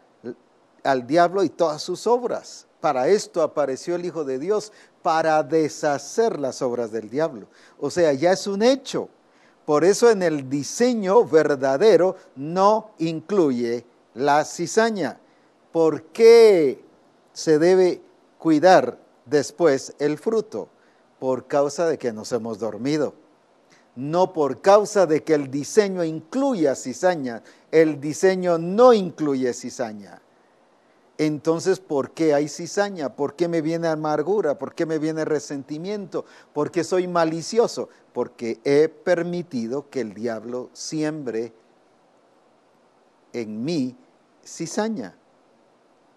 al diablo y todas sus obras. Para esto apareció el Hijo de Dios, para deshacer las obras del diablo. O sea, ya es un hecho. Por eso en el diseño verdadero no incluye la cizaña. ¿Por qué se debe cuidar después el fruto? Por causa de que nos hemos dormido. No por causa de que el diseño incluya cizaña. El diseño no incluye cizaña. Entonces, ¿por qué hay cizaña? ¿Por qué me viene amargura? ¿Por qué me viene resentimiento? ¿Por qué soy malicioso? Porque he permitido que el diablo siembre en mí cizaña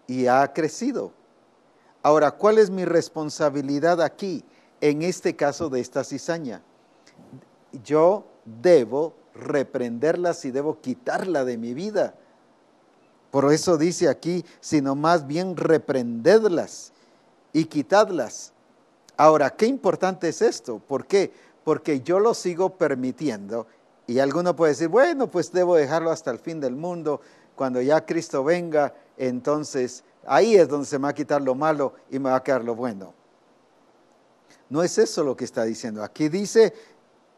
y ha crecido. Ahora, ¿cuál es mi responsabilidad aquí, en este caso de esta cizaña? Yo debo reprenderlas y debo quitarla de mi vida. Por eso dice aquí, sino más bien reprendedlas y quitadlas. Ahora, qué importante es esto. ¿Por qué? Porque yo lo sigo permitiendo. Y alguno puede decir, bueno, pues debo dejarlo hasta el fin del mundo. Cuando ya Cristo venga, entonces ahí es donde se me va a quitar lo malo y me va a quedar lo bueno. No es eso lo que está diciendo. Aquí dice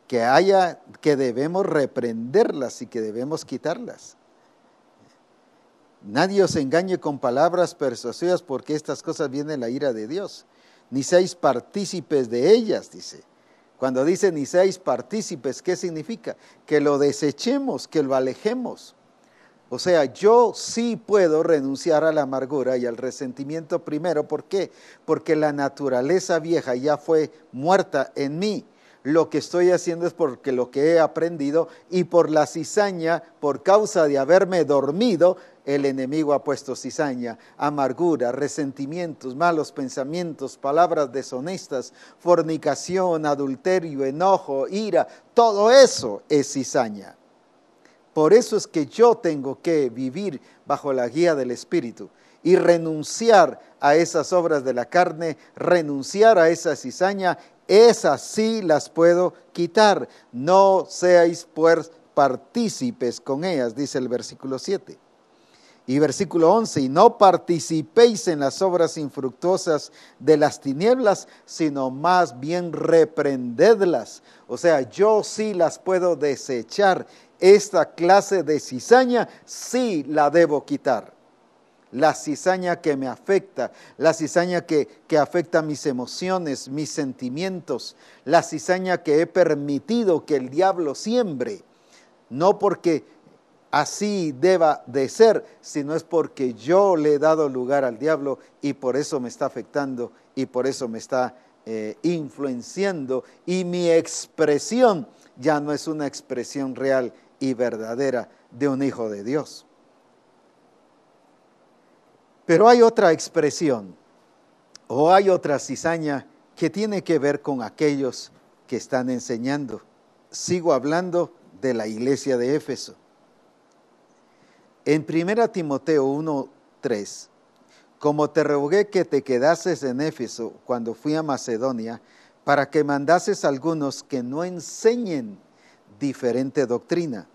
que debemos reprenderlas y que debemos quitarlas. Nadie os engañe con palabras persuasivas, porque estas cosas vienen la ira de Dios. Ni seáis partícipes de ellas, dice. Cuando dice ni seáis partícipes, ¿qué significa? Que lo desechemos, que lo alejemos. O sea, yo sí puedo renunciar a la amargura y al resentimiento primero. ¿Por qué? Porque la naturaleza vieja ya fue muerta en mí. Lo que estoy haciendo es porque lo que he aprendido y por la cizaña, por causa de haberme dormido, el enemigo ha puesto cizaña, amargura, resentimientos, malos pensamientos, palabras deshonestas, fornicación, adulterio, enojo, ira. Todo eso es cizaña. Por eso es que yo tengo que vivir bajo la guía del Espíritu y renunciar a esas obras de la carne, renunciar a esa cizaña. Esas sí las puedo quitar. No seáis pues partícipes con ellas, dice el versículo 7. Y versículo 11, y no participéis en las obras infructuosas de las tinieblas, sino más bien reprendedlas. O sea, yo sí las puedo desechar. Esta clase de cizaña sí la debo quitar. La cizaña que me afecta, la cizaña que afecta mis emociones, mis sentimientos, la cizaña que he permitido que el diablo siembre, no porque así deba de ser, sino es porque yo le he dado lugar al diablo y por eso me está afectando y por eso me está influenciando, y mi expresión ya no es una expresión real y verdadera de un hijo de Dios. Pero hay otra expresión o hay otra cizaña que tiene que ver con aquellos que están enseñando. Sigo hablando de la iglesia de Éfeso. En 1 Timoteo 1:3, como te rogué que te quedases en Éfeso cuando fui a Macedonia, para que mandases a algunos que no enseñen diferente doctrina,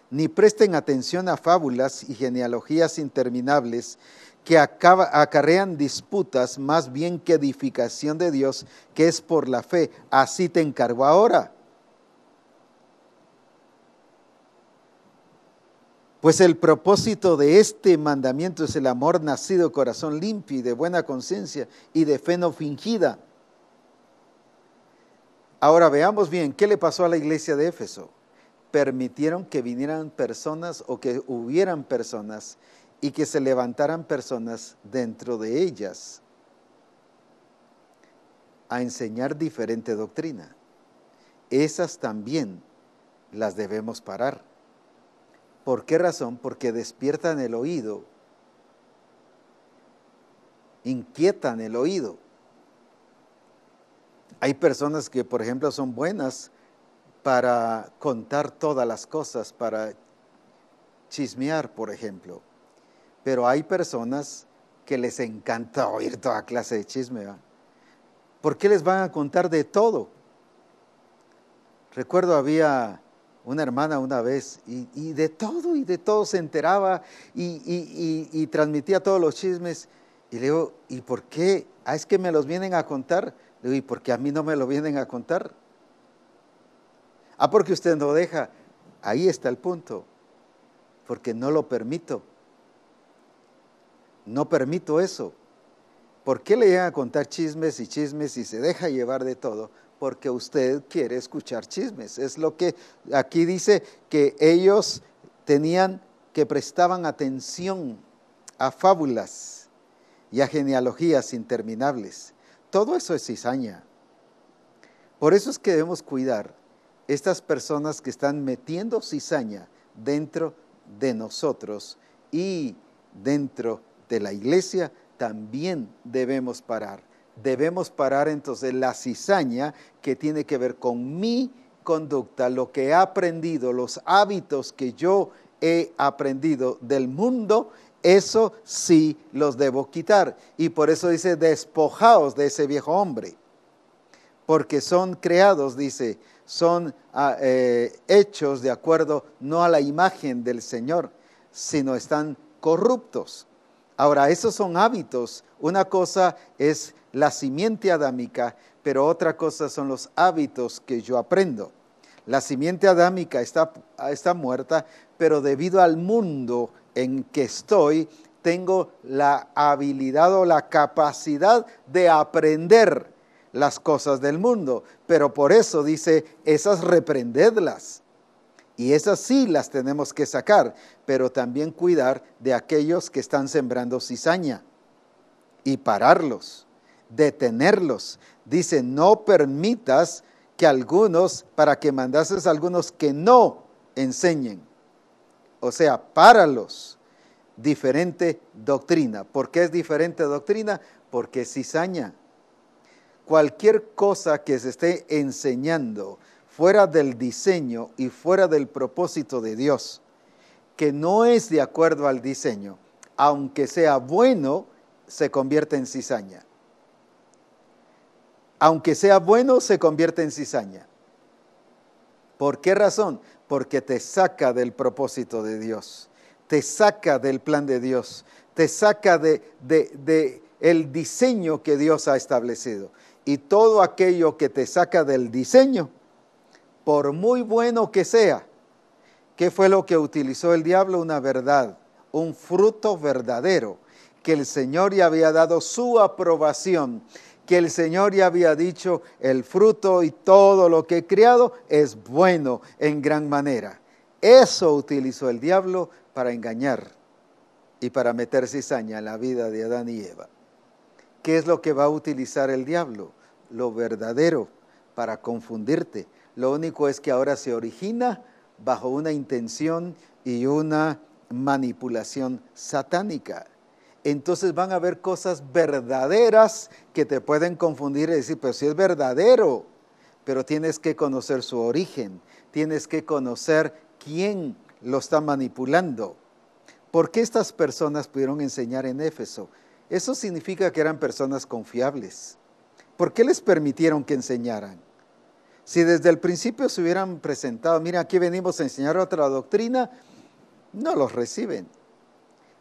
ni presten atención a fábulas y genealogías interminables que acarrean disputas más bien que edificación de Dios, que es por la fe. Así te encargo ahora. Pues el propósito de este mandamiento es el amor nacido de corazón limpio y de buena conciencia y de fe no fingida. Ahora veamos bien, ¿qué le pasó a la iglesia de Éfeso? Permitieron que vinieran personas o que hubieran personas y que se levantaran personas dentro de ellas a enseñar diferente doctrina. Esas también las debemos parar. ¿Por qué razón? Porque despiertan el oído, inquietan el oído. Hay personas que, por ejemplo, son buenas para contar todas las cosas, para chismear, por ejemplo. Pero hay personas que les encanta oír toda clase de chisme, ¿va? ¿Por qué les van a contar de todo? Recuerdo había una hermana una vez y de todo se enteraba y transmitía todos los chismes. Y le digo, ¿y por qué? Es que me los vienen a contar. Le digo, ¿y por qué a mí no me lo vienen a contar? Porque usted no deja. Ahí está el punto. Porque no lo permito. No permito eso. ¿Por qué le llegan a contar chismes y se deja llevar de todo? Porque usted quiere escuchar chismes. Es lo que aquí dice, que ellos prestaban atención a fábulas y a genealogías interminables. Todo eso es cizaña. Por eso es que debemos cuidar estas personas que están metiendo cizaña dentro de nosotros y dentro de la iglesia. También debemos parar. Debemos parar entonces la cizaña que tiene que ver con mi conducta, lo que he aprendido, los hábitos que yo he aprendido del mundo. Eso sí los debo quitar. Y por eso dice, despojaos de ese viejo hombre. Porque son creados, dice, son hechos de acuerdo no a la imagen del Señor, sino están corruptos. Ahora, esos son hábitos. Una cosa es la simiente adámica, pero otra cosa son los hábitos que yo aprendo. La simiente adámica está muerta, pero debido al mundo en que estoy, tengo la habilidad o la capacidad de aprender las cosas del mundo. Pero por eso dice, esas reprendedlas. Y esas sí las tenemos que sacar, pero también cuidar de aquellos que están sembrando cizaña y pararlos, detenerlos. Dice, no permitas que algunos, para que mandases a algunos que no enseñen. O sea, páralos. Diferente doctrina. ¿Por qué es diferente doctrina? Porque es cizaña. Cualquier cosa que se esté enseñando fuera del diseño y fuera del propósito de Dios, que no es de acuerdo al diseño, aunque sea bueno, se convierte en cizaña. Aunque sea bueno, se convierte en cizaña. ¿Por qué razón? Porque te saca del propósito de Dios, te saca del plan de Dios, te saca de el diseño que Dios ha establecido. Y todo aquello que te saca del diseño, por muy bueno que sea, ¿qué fue lo que utilizó el diablo? Una verdad, un fruto verdadero, que el Señor ya había dado su aprobación, que el Señor ya había dicho, el fruto y todo lo que he criado es bueno en gran manera. Eso utilizó el diablo para engañar y para meter cizaña en la vida de Adán y Eva. ¿Qué es lo que va a utilizar el diablo? Lo verdadero, para confundirte. Lo único es que ahora se origina bajo una intención y una manipulación satánica. Entonces van a haber cosas verdaderas que te pueden confundir y decir, pero si es verdadero, pero tienes que conocer su origen, tienes que conocer quién lo está manipulando. ¿Por qué estas personas pudieron enseñar en Éfeso? Eso significa que eran personas confiables. ¿Por qué les permitieron que enseñaran? Si desde el principio se hubieran presentado, mira, aquí venimos a enseñar otra doctrina, no los reciben.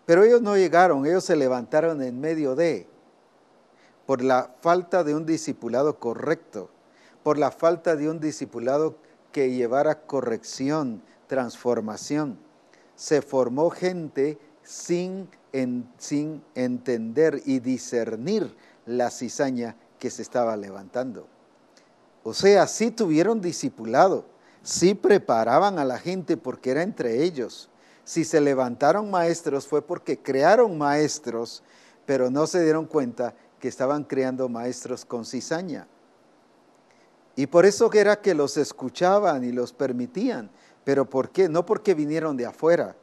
Pero ellos no llegaron, ellos se levantaron en medio por la falta de un discipulado correcto, por la falta de un discipulado que llevara corrección, transformación. Se formó gente sin entender y discernir la cizaña que se estaba levantando. O sea, sí tuvieron discipulado, sí preparaban a la gente porque era entre ellos. Si se levantaron maestros fue porque crearon maestros, pero no se dieron cuenta que estaban creando maestros con cizaña. Y por eso era que los escuchaban y los permitían. ¿Pero por qué? No porque vinieron de afuera,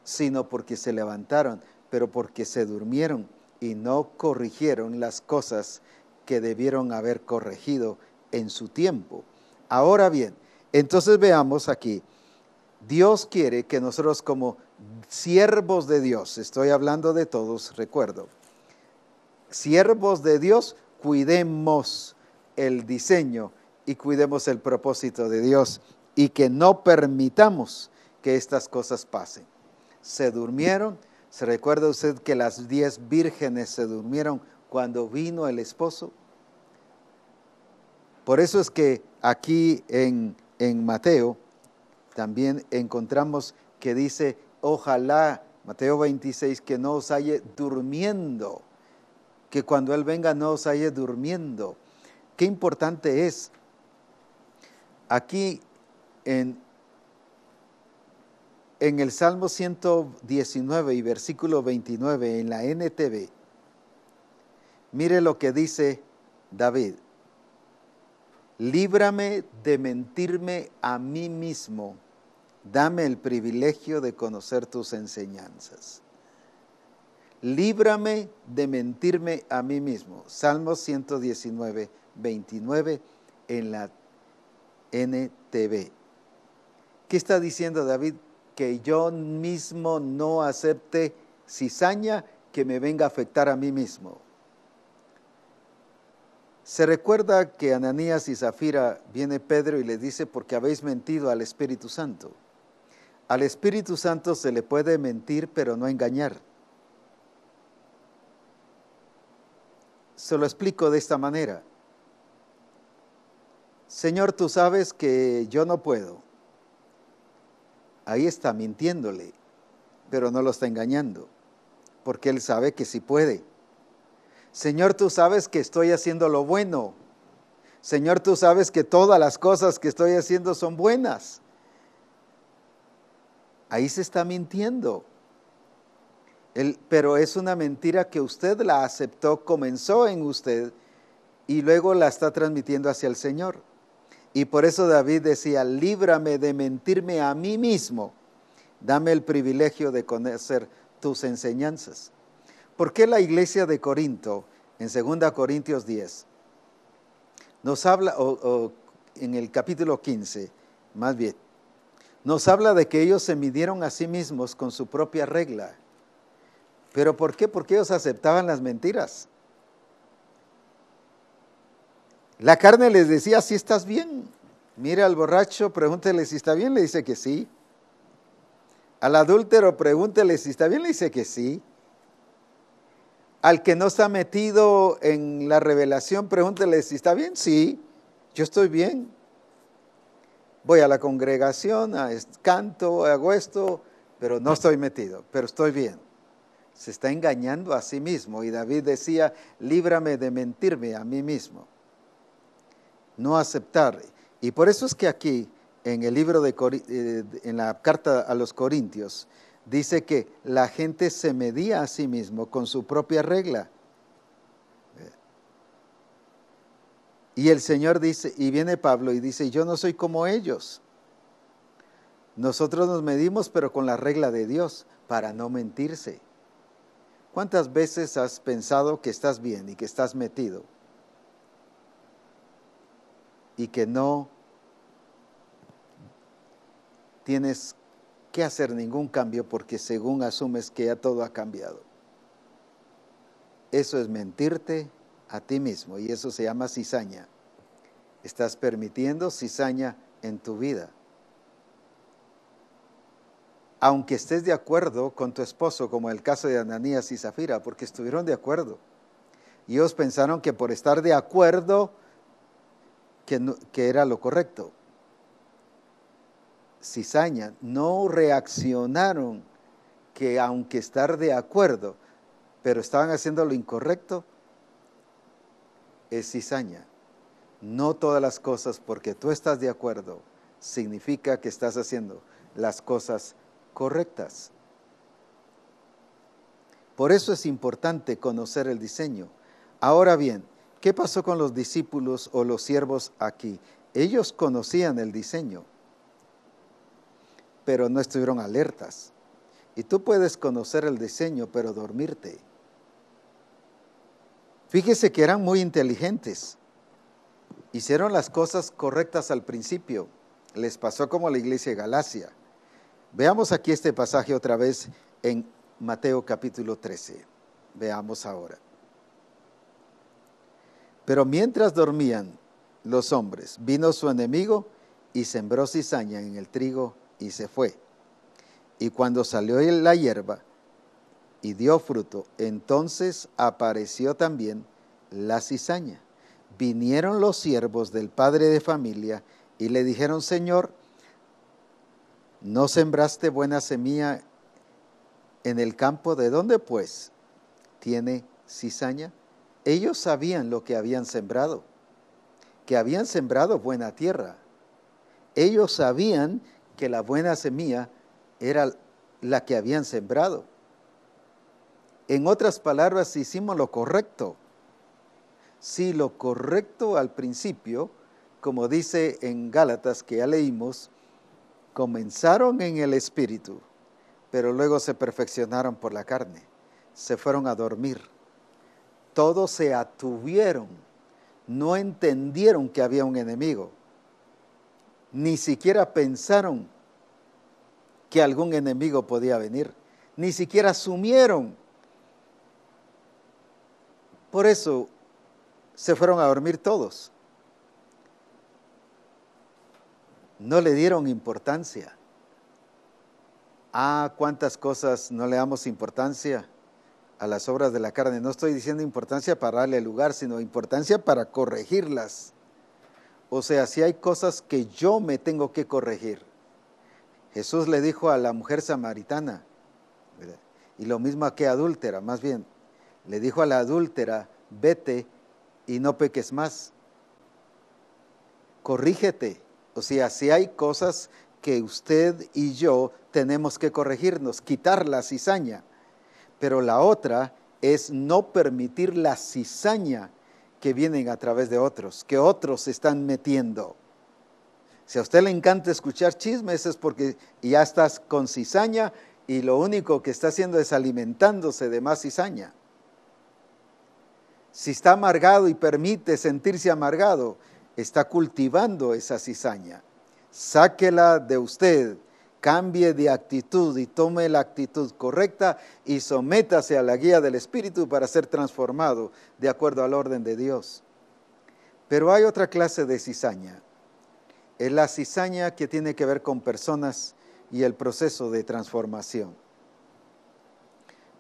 sino porque se levantaron, pero porque se durmieron y no corrigieron las cosas que debieron haber corregido en su tiempo. Ahora bien, entonces veamos aquí, Dios quiere que nosotros como siervos de Dios, estoy hablando de todos, recuerdo, siervos de Dios, cuidemos el diseño y cuidemos el propósito de Dios y que no permitamos que estas cosas pasen. Se durmieron, ¿se recuerda usted que las 10 vírgenes se durmieron cuando vino el esposo? Por eso es que aquí en Mateo también encontramos que dice, ojalá, Mateo 26, que no os halle durmiendo, que cuando Él venga no os halle durmiendo. Qué importante es. Aquí en el Salmo 119 y versículo 29 en la NTV, mire lo que dice David. Líbrame de mentirme a mí mismo, dame el privilegio de conocer tus enseñanzas. Líbrame de mentirme a mí mismo. Salmo 119, 29 en la NTV. ¿Qué está diciendo David? Que yo mismo no acepte cizaña que me venga a afectar a mí mismo. Se recuerda que Ananías y Zafira viene Pedro y le dice, porque habéis mentido al Espíritu Santo. Al Espíritu Santo se le puede mentir, pero no engañar. Se lo explico de esta manera. Señor, tú sabes que yo no puedo. Ahí está mintiéndole, pero no lo está engañando, porque él sabe que sí puede. Señor, tú sabes que estoy haciendo lo bueno. Señor, tú sabes que todas las cosas que estoy haciendo son buenas. ahí se está mintiendo. Pero es una mentira que usted la aceptó, comenzó en usted y luego la está transmitiendo hacia el Señor. Y por eso David decía, líbrame de mentirme a mí mismo, dame el privilegio de conocer tus enseñanzas. ¿Por qué la iglesia de Corinto, en 2 Corintios 10, nos habla, o en el capítulo 15, más bien, nos habla de que ellos se midieron a sí mismos con su propia regla? ¿Pero por qué? Porque ellos aceptaban las mentiras. La carne les decía, si estás bien. Mira al borracho, pregúntele si está bien, le dice que sí. Al adúltero, pregúntele si está bien, le dice que sí. Al que no está metido en la revelación, pregúntele si está bien, sí, yo estoy bien. Voy a la congregación, canto, hago esto, pero no estoy metido, pero estoy bien. Se está engañando a sí mismo. Y David decía, líbrame de mentirme a mí mismo. No aceptar. Y por eso es que aquí, en el libro en la carta a los Corintios, dice que la gente se medía a sí mismo con su propia regla. Y el Señor dice, y viene Pablo y dice, yo no soy como ellos. Nosotros nos medimos, pero con la regla de Dios, para no mentirse. ¿Cuántas veces has pensado que estás bien y que estás metido? Y que no tienes que hacer ningún cambio porque según asumes que ya todo ha cambiado. Eso es mentirte a ti mismo y eso se llama cizaña. Estás permitiendo cizaña en tu vida. Aunque estés de acuerdo con tu esposo, como el caso de Ananías y Zafira, porque estuvieron de acuerdo. Y ellos pensaron que por estar de acuerdo, que era lo correcto. Cizaña, no reaccionaron que aunque estar de acuerdo, pero estaban haciendo lo incorrecto, es cizaña. No todas las cosas porque tú estás de acuerdo significa que estás haciendo las cosas correctas. Por eso es importante conocer el diseño. Ahora bien, ¿qué pasó con los discípulos o los siervos aquí? Ellos conocían el diseño, pero no estuvieron alertas. Y tú puedes conocer el diseño, pero dormirte. Fíjese que eran muy inteligentes. Hicieron las cosas correctas al principio. Les pasó como a la iglesia de Galacia. Veamos aquí este pasaje otra vez en Mateo capítulo 13. Veamos ahora. Pero mientras dormían los hombres, vino su enemigo y sembró cizaña en el trigo y se fue. Y cuando salió la hierba y dio fruto, entonces apareció también la cizaña. Vinieron los siervos del padre de familia y le dijeron, Señor, ¿no sembraste buena semilla en el campo? ¿De dónde pues tiene cizaña? Ellos sabían lo que habían sembrado, que habían sembrado buena tierra. Ellos sabían que la buena semilla era la que habían sembrado. En otras palabras, hicimos lo correcto. Sí, lo correcto al principio, como dice en Gálatas que ya leímos, comenzaron en el espíritu, pero luego se perfeccionaron por la carne, se fueron a dormir. Todos se atuvieron, no entendieron que había un enemigo, ni siquiera pensaron que algún enemigo podía venir, ni siquiera asumieron. Por eso se fueron a dormir todos. No le dieron importancia. ¿Cuántas cosas no le damos importancia a las obras de la carne? No estoy diciendo importancia para darle lugar, sino importancia para corregirlas. O sea, si hay cosas que yo me tengo que corregir. Jesús le dijo a la mujer samaritana, ¿verdad? Y lo mismo a que adúltera, más bien, le dijo a la adúltera, vete y no peques más. Corrígete. O sea, si hay cosas que usted y yo tenemos que corregirnos, quitar la cizaña. Pero la otra es no permitir la cizaña que vienen a través de otros, que otros se están metiendo. Si a usted le encanta escuchar chismes es porque ya estás con cizaña y lo único que está haciendo es alimentándose de más cizaña. Si está amargado y permite sentirse amargado, está cultivando esa cizaña. Sáquela de usted, cambie de actitud y tome la actitud correcta y sométase a la guía del Espíritu para ser transformado de acuerdo al orden de Dios. Pero hay otra clase de cizaña. Es la cizaña que tiene que ver con personas y el proceso de transformación.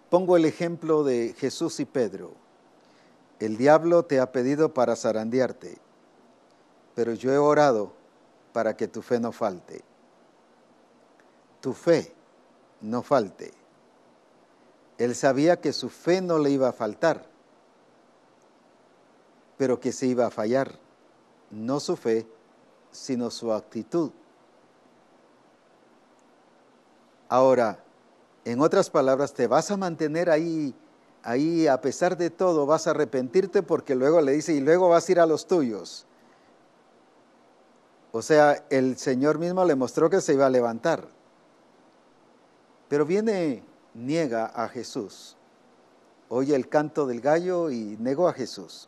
Pongo el ejemplo de Jesús y Pedro. El diablo te ha pedido para zarandearte, pero yo he orado para que tu fe no falte. Tu fe no falte. Él sabía que su fe no le iba a faltar, pero que se iba a fallar. No su fe, sino su actitud. Ahora, en otras palabras, te vas a mantener ahí a pesar de todo, vas a arrepentirte porque luego le dice, y luego vas a ir a los tuyos. O sea, el Señor mismo le mostró que se iba a levantar. Pero niega a Jesús. Oye el canto del gallo y negó a Jesús.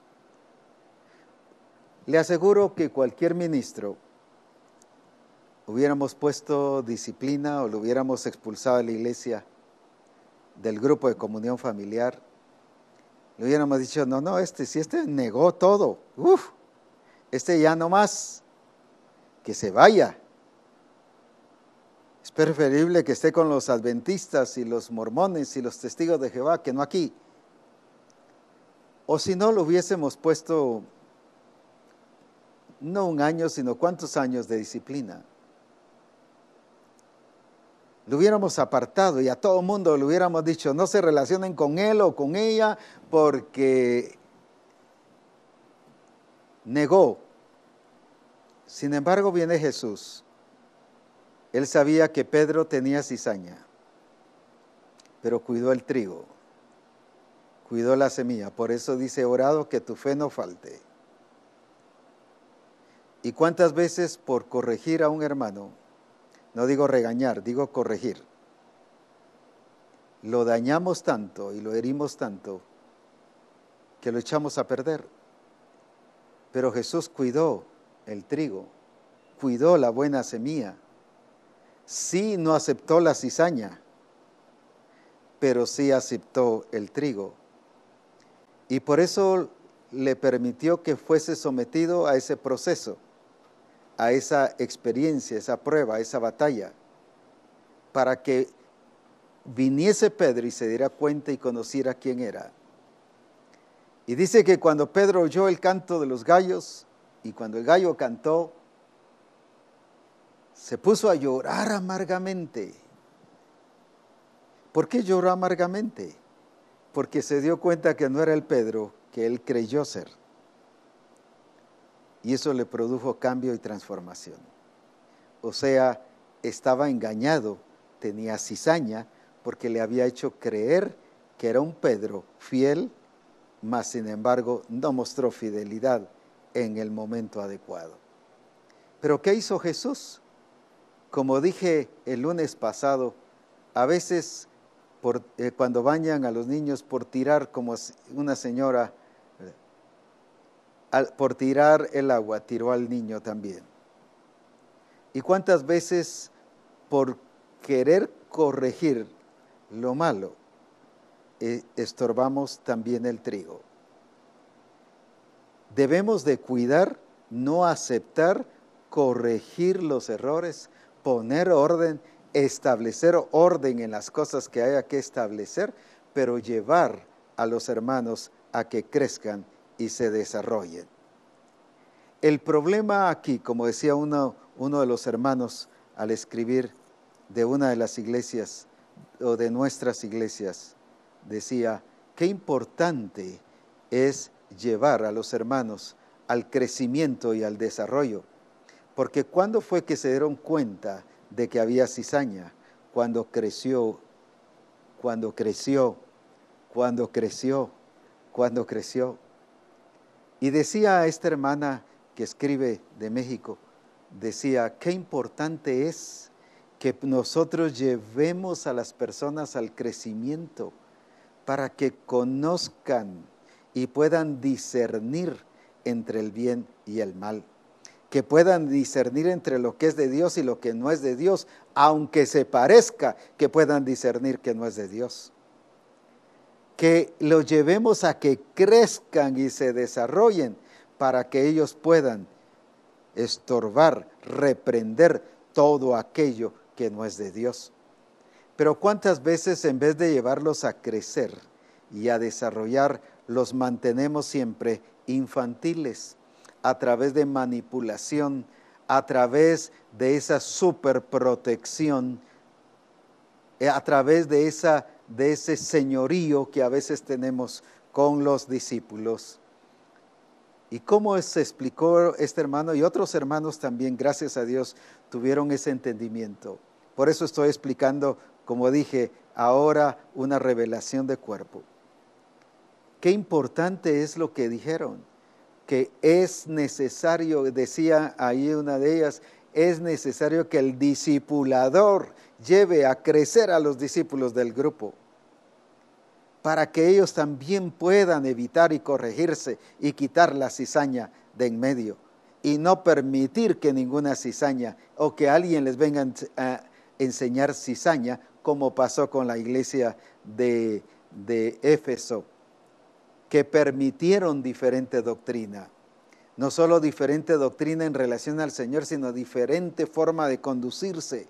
Le aseguro que cualquier ministro hubiéramos puesto disciplina o lo hubiéramos expulsado de la iglesia, del grupo de comunión familiar, le hubiéramos dicho, no, si este negó todo, este ya no más, que se vaya. Es preferible que esté con los adventistas y los mormones y los testigos de Jehová que no aquí. O si no, lo hubiésemos puesto no un año, sino cuántos años de disciplina. Lo hubiéramos apartado y a todo mundo le hubiéramos dicho, no se relacionen con él o con ella porque negó. Sin embargo, viene Jesús. Él sabía que Pedro tenía cizaña, pero cuidó el trigo, cuidó la semilla. Por eso dice, orado que tu fe no falte. ¿Y cuántas veces por corregir a un hermano, no digo regañar, digo corregir, lo dañamos tanto y lo herimos tanto que lo echamos a perder? Pero Jesús cuidó el trigo, cuidó la buena semilla. Sí, no aceptó la cizaña, pero sí aceptó el trigo. Y por eso le permitió que fuese sometido a ese proceso, a esa experiencia, esa prueba, esa batalla, para que viniese Pedro y se diera cuenta y conociera quién era. Y dice que cuando Pedro oyó el canto de los gallos, y cuando el gallo cantó, se puso a llorar amargamente. ¿Por qué lloró amargamente? Porque se dio cuenta que no era el Pedro que él creyó ser. Y eso le produjo cambio y transformación. O sea, estaba engañado, tenía cizaña, porque le había hecho creer que era un Pedro fiel, mas sin embargo no mostró fidelidad en el momento adecuado. ¿Pero qué hizo Jesús? Como dije el lunes pasado, a veces cuando bañan a los niños por tirar, como una señora, por tirar el agua, tiró al niño también. ¿Y cuántas veces por querer corregir lo malo, estorbamos también el trigo? Debemos de cuidar, no aceptar, corregir los errores, poner orden, establecer orden en las cosas que haya que establecer, pero llevar a los hermanos a que crezcan y se desarrollen. El problema aquí, como decía uno de los hermanos al escribir de una de las iglesias o de nuestras iglesias, decía, qué importante es llevar a los hermanos al crecimiento y al desarrollo, porque ¿cuándo fue que se dieron cuenta de que había cizaña cuando creció, cuando creció, cuando creció, cuando creció. Y decía esta hermana que escribe de México, decía, qué importante es que nosotros llevemos a las personas al crecimiento para que conozcan y puedan discernir entre el bien y el mal, que puedan discernir entre lo que es de Dios y lo que no es de Dios, aunque se parezca, que puedan discernir que no es de Dios. Que los llevemos a que crezcan y se desarrollen para que ellos puedan estorbar, reprender todo aquello que no es de Dios. Pero ¿cuántas veces en vez de llevarlos a crecer y a desarrollar, los mantenemos siempre infantiles a través de manipulación, a través de esa superprotección, a través de ese señorío que a veces tenemos con los discípulos? Y cómo se explicó este hermano y otros hermanos también, gracias a Dios, tuvieron ese entendimiento. Por eso estoy explicando, como dije, ahora una revelación de cuerpo. Qué importante es lo que dijeron, que es necesario, decía ahí una de ellas, es necesario que el discipulador lleve a crecer a los discípulos del grupo, para que ellos también puedan evitar y corregirse y quitar la cizaña de en medio y no permitir que ninguna cizaña o que alguien les venga a enseñar cizaña, como pasó con la iglesia de Éfeso, que permitieron diferente doctrina. No solo diferente doctrina en relación al Señor, sino diferente forma de conducirse.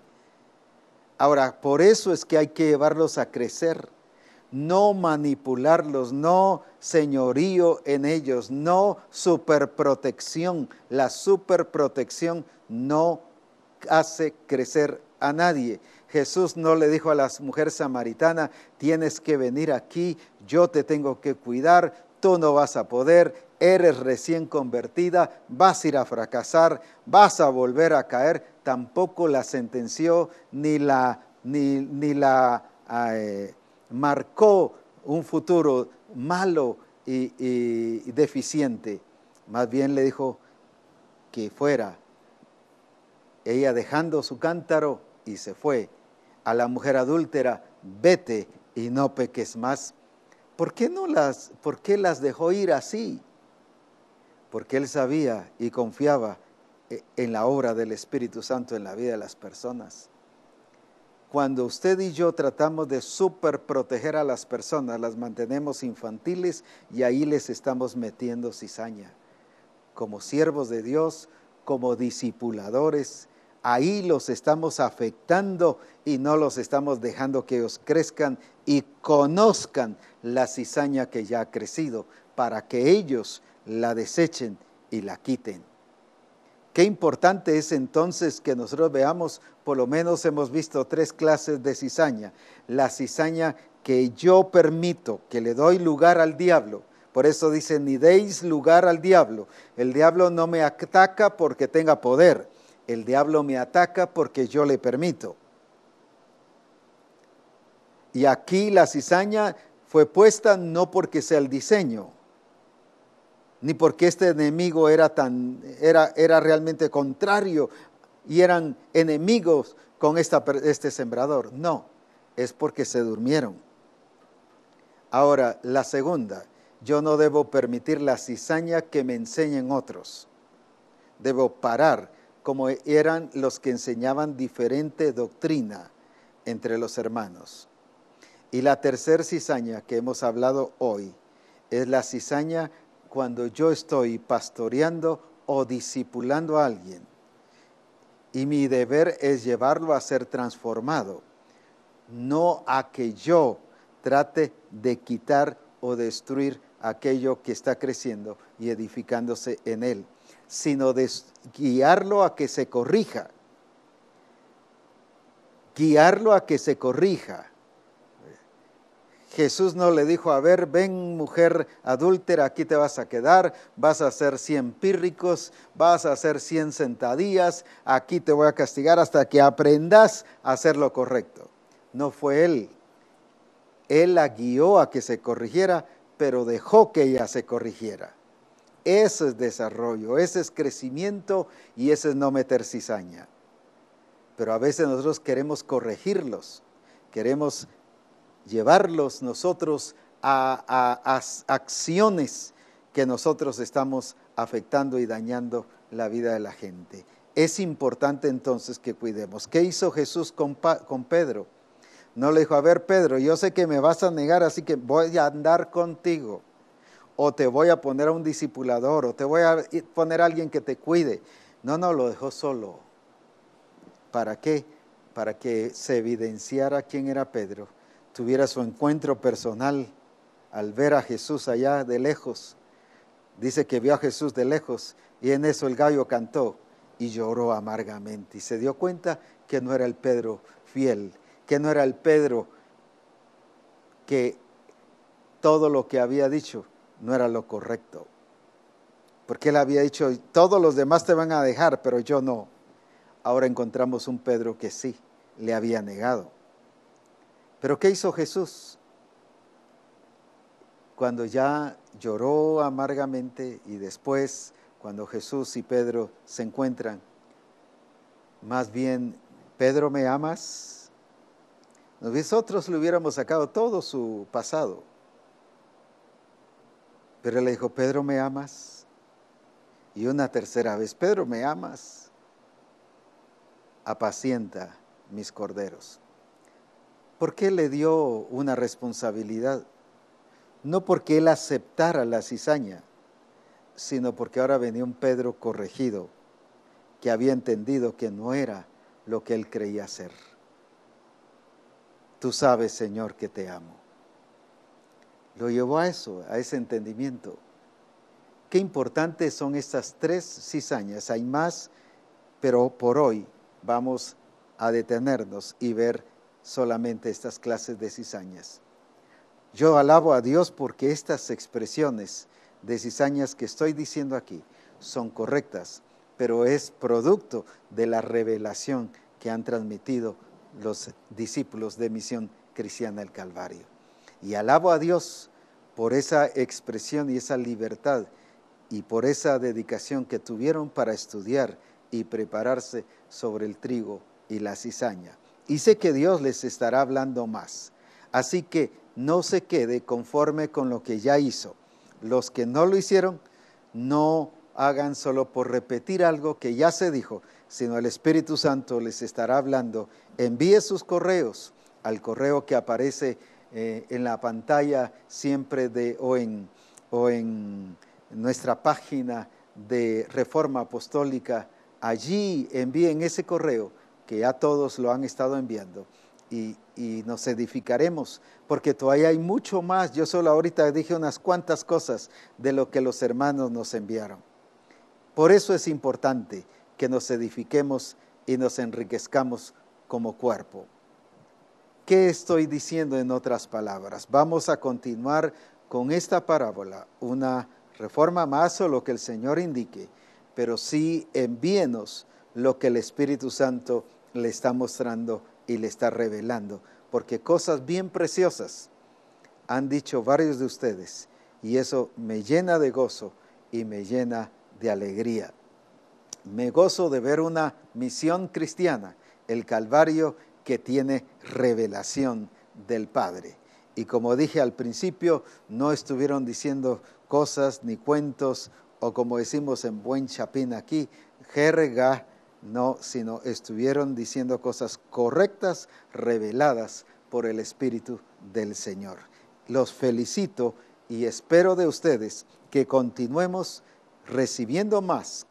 Ahora, por eso es que hay que llevarlos a crecer. No manipularlos, no señorío en ellos, no superprotección. La superprotección no hace crecer a nadie. Jesús no le dijo a la mujer samaritana, tienes que venir aquí, yo te tengo que cuidar, tú no vas a poder, eres recién convertida, vas a ir a fracasar, vas a volver a caer. Tampoco la sentenció ni la marcó un futuro malo y deficiente. Más bien le dijo que fuera. Ella dejando su cántaro y se fue. A la mujer adúltera, vete y no peques más. ¿Por qué las dejó ir así? Porque él sabía y confiaba en la obra del Espíritu Santo en la vida de las personas. Cuando usted y yo tratamos de superproteger a las personas, las mantenemos infantiles y ahí les estamos metiendo cizaña. Como siervos de Dios, como discipuladores, ahí los estamos afectando y no los estamos dejando que ellos crezcan y conozcan la cizaña que ya ha crecido, para que ellos la desechen y la quiten. Qué importante es entonces que nosotros veamos, por lo menos hemos visto 3 clases de cizaña. La cizaña que yo permito, que le doy lugar al diablo. Por eso dice, ni deis lugar al diablo. El diablo no me ataca porque tenga poder. El diablo me ataca porque yo le permito. Y aquí la cizaña fue puesta no porque sea el diseño, ni porque este enemigo era realmente contrario y eran enemigos con este sembrador. No, es porque se durmieron. Ahora, la segunda, yo no debo permitir la cizaña que me enseñen otros. Debo parar, como eran los que enseñaban diferente doctrina entre los hermanos. Y la tercera cizaña que hemos hablado hoy es la cizaña cuando yo estoy pastoreando o discipulando a alguien y mi deber es llevarlo a ser transformado, no a que yo trate de quitar o destruir aquello que está creciendo y edificándose en él, sino de guiarlo a que se corrija, Jesús no le dijo, a ver, ven mujer adúltera, aquí te vas a quedar, vas a hacer 100 pírricos, vas a hacer 100 sentadillas, aquí te voy a castigar hasta que aprendas a hacer lo correcto. No fue él. Él la guió a que se corrigiera, pero dejó que ella se corrigiera. Eso es desarrollo, ese es crecimiento y ese es no meter cizaña. Pero a veces nosotros queremos corregirlos, queremos llevarlos nosotros a acciones que nosotros estamos afectando y dañando la vida de la gente. Es importante entonces que cuidemos. ¿Qué hizo Jesús con Pedro? No le dijo, a ver Pedro, yo sé que me vas a negar, así que voy a andar contigo. O te voy a poner a un discipulador, o te voy a poner a alguien que te cuide. No, lo dejó solo. ¿Para qué? Para que se evidenciara quién era Pedro, tuviera su encuentro personal al ver a Jesús allá de lejos. Dice que vio a Jesús de lejos y en eso el gallo cantó y lloró amargamente. Y se dio cuenta que no era el Pedro fiel, que no era el Pedro que todo lo que había dicho no era lo correcto. Porque él había dicho, todos los demás te van a dejar, pero yo no. Ahora encontramos un Pedro que sí, le había negado. Pero ¿qué hizo Jesús? Cuando ya lloró amargamente y después, cuando Jesús y Pedro se encuentran, más bien, Pedro, ¿me amas? Nosotros le hubiéramos sacado todo su pasado. Pero él le dijo, Pedro, ¿me amas? Y una tercera vez, Pedro, ¿me amas? Apacienta mis corderos. ¿Por qué le dio una responsabilidad? No porque él aceptara la cizaña, sino porque ahora venía un Pedro corregido, que había entendido que no era lo que él creía ser. Tú sabes, Señor, que te amo. Lo llevó a eso, a ese entendimiento. Qué importantes son estas 3 cizañas. Hay más, pero por hoy vamos a detenernos y ver solamente estas clases de cizañas. Yo alabo a Dios porque estas expresiones de cizañas que estoy diciendo aquí son correctas, pero es producto de la revelación que han transmitido los discípulos de Misión Cristiana del Calvario. Y alabo a Dios por esa expresión y esa libertad y por esa dedicación que tuvieron para estudiar y prepararse sobre el trigo y la cizaña. Y sé que Dios les estará hablando más. Así que no se quede conforme con lo que ya hizo. Los que no lo hicieron, no hagan solo por repetir algo que ya se dijo, sino el Espíritu Santo les estará hablando. Envíe sus correos al correo que aparece en la pantalla siempre o en nuestra página de Reforma Apostólica. Allí envíen ese correo que ya todos lo han estado enviando y nos edificaremos porque todavía hay mucho más. Yo solo ahorita dije unas cuantas cosas de lo que los hermanos nos enviaron. Por eso es importante que nos edifiquemos y nos enriquezcamos como cuerpo. ¿Qué estoy diciendo en otras palabras? Vamos a continuar con esta parábola, una reforma más o lo que el Señor indique, pero sí envíenos lo que el Espíritu Santo le está mostrando y le está revelando, porque cosas bien preciosas han dicho varios de ustedes y eso me llena de gozo y me llena de alegría. Me gozo de ver una misión cristiana, el Calvario, que tiene revelación del Padre. Y como dije al principio, no estuvieron diciendo cosas ni cuentos, o como decimos en buen chapín aquí, jerga, no, sino estuvieron diciendo cosas correctas, reveladas por el Espíritu del Señor. Los felicito y espero de ustedes que continuemos recibiendo más.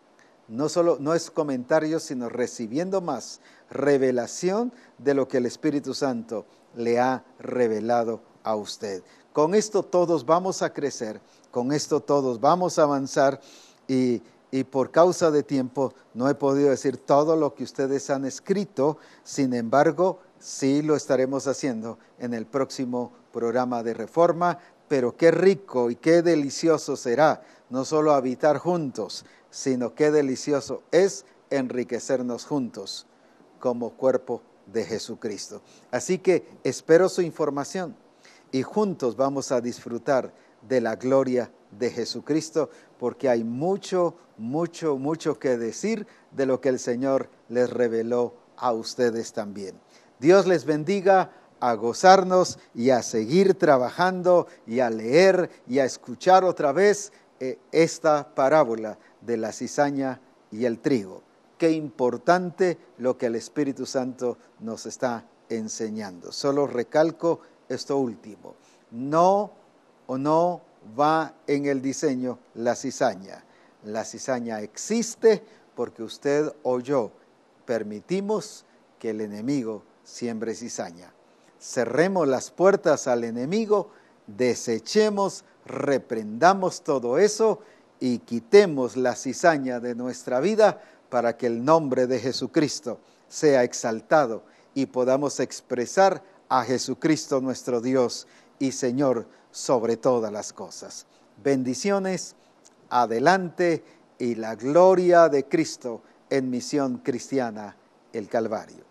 No es comentario, sino recibiendo más revelación de lo que el Espíritu Santo le ha revelado a usted. Con esto todos vamos a crecer, con esto todos vamos a avanzar y por causa de tiempo no he podido decir todo lo que ustedes han escrito. Sin embargo, Sí, lo estaremos haciendo en el próximo programa de Reforma, pero qué rico y qué delicioso será no solo habitar juntos, sino qué delicioso es enriquecernos juntos como cuerpo de Jesucristo. Así que espero su información y juntos vamos a disfrutar de la gloria de Jesucristo, porque hay mucho que decir de lo que el Señor les reveló a ustedes también. Dios les bendiga, a gozarnos y a seguir trabajando y a leer y a escuchar otra vez esta parábola de la cizaña y el trigo. Qué importante lo que el Espíritu Santo nos está enseñando. Solo recalco esto último. No va en el diseño la cizaña. La cizaña existe porque usted o yo permitimos que el enemigo siembre cizaña. Cerremos las puertas al enemigo, desechemos, reprendamos todo eso y quitemos la cizaña de nuestra vida para que el nombre de Jesucristo sea exaltado y podamos expresar a Jesucristo nuestro Dios y Señor sobre todas las cosas. Bendiciones, adelante y la gloria de Cristo en Misión Cristiana, el Calvario.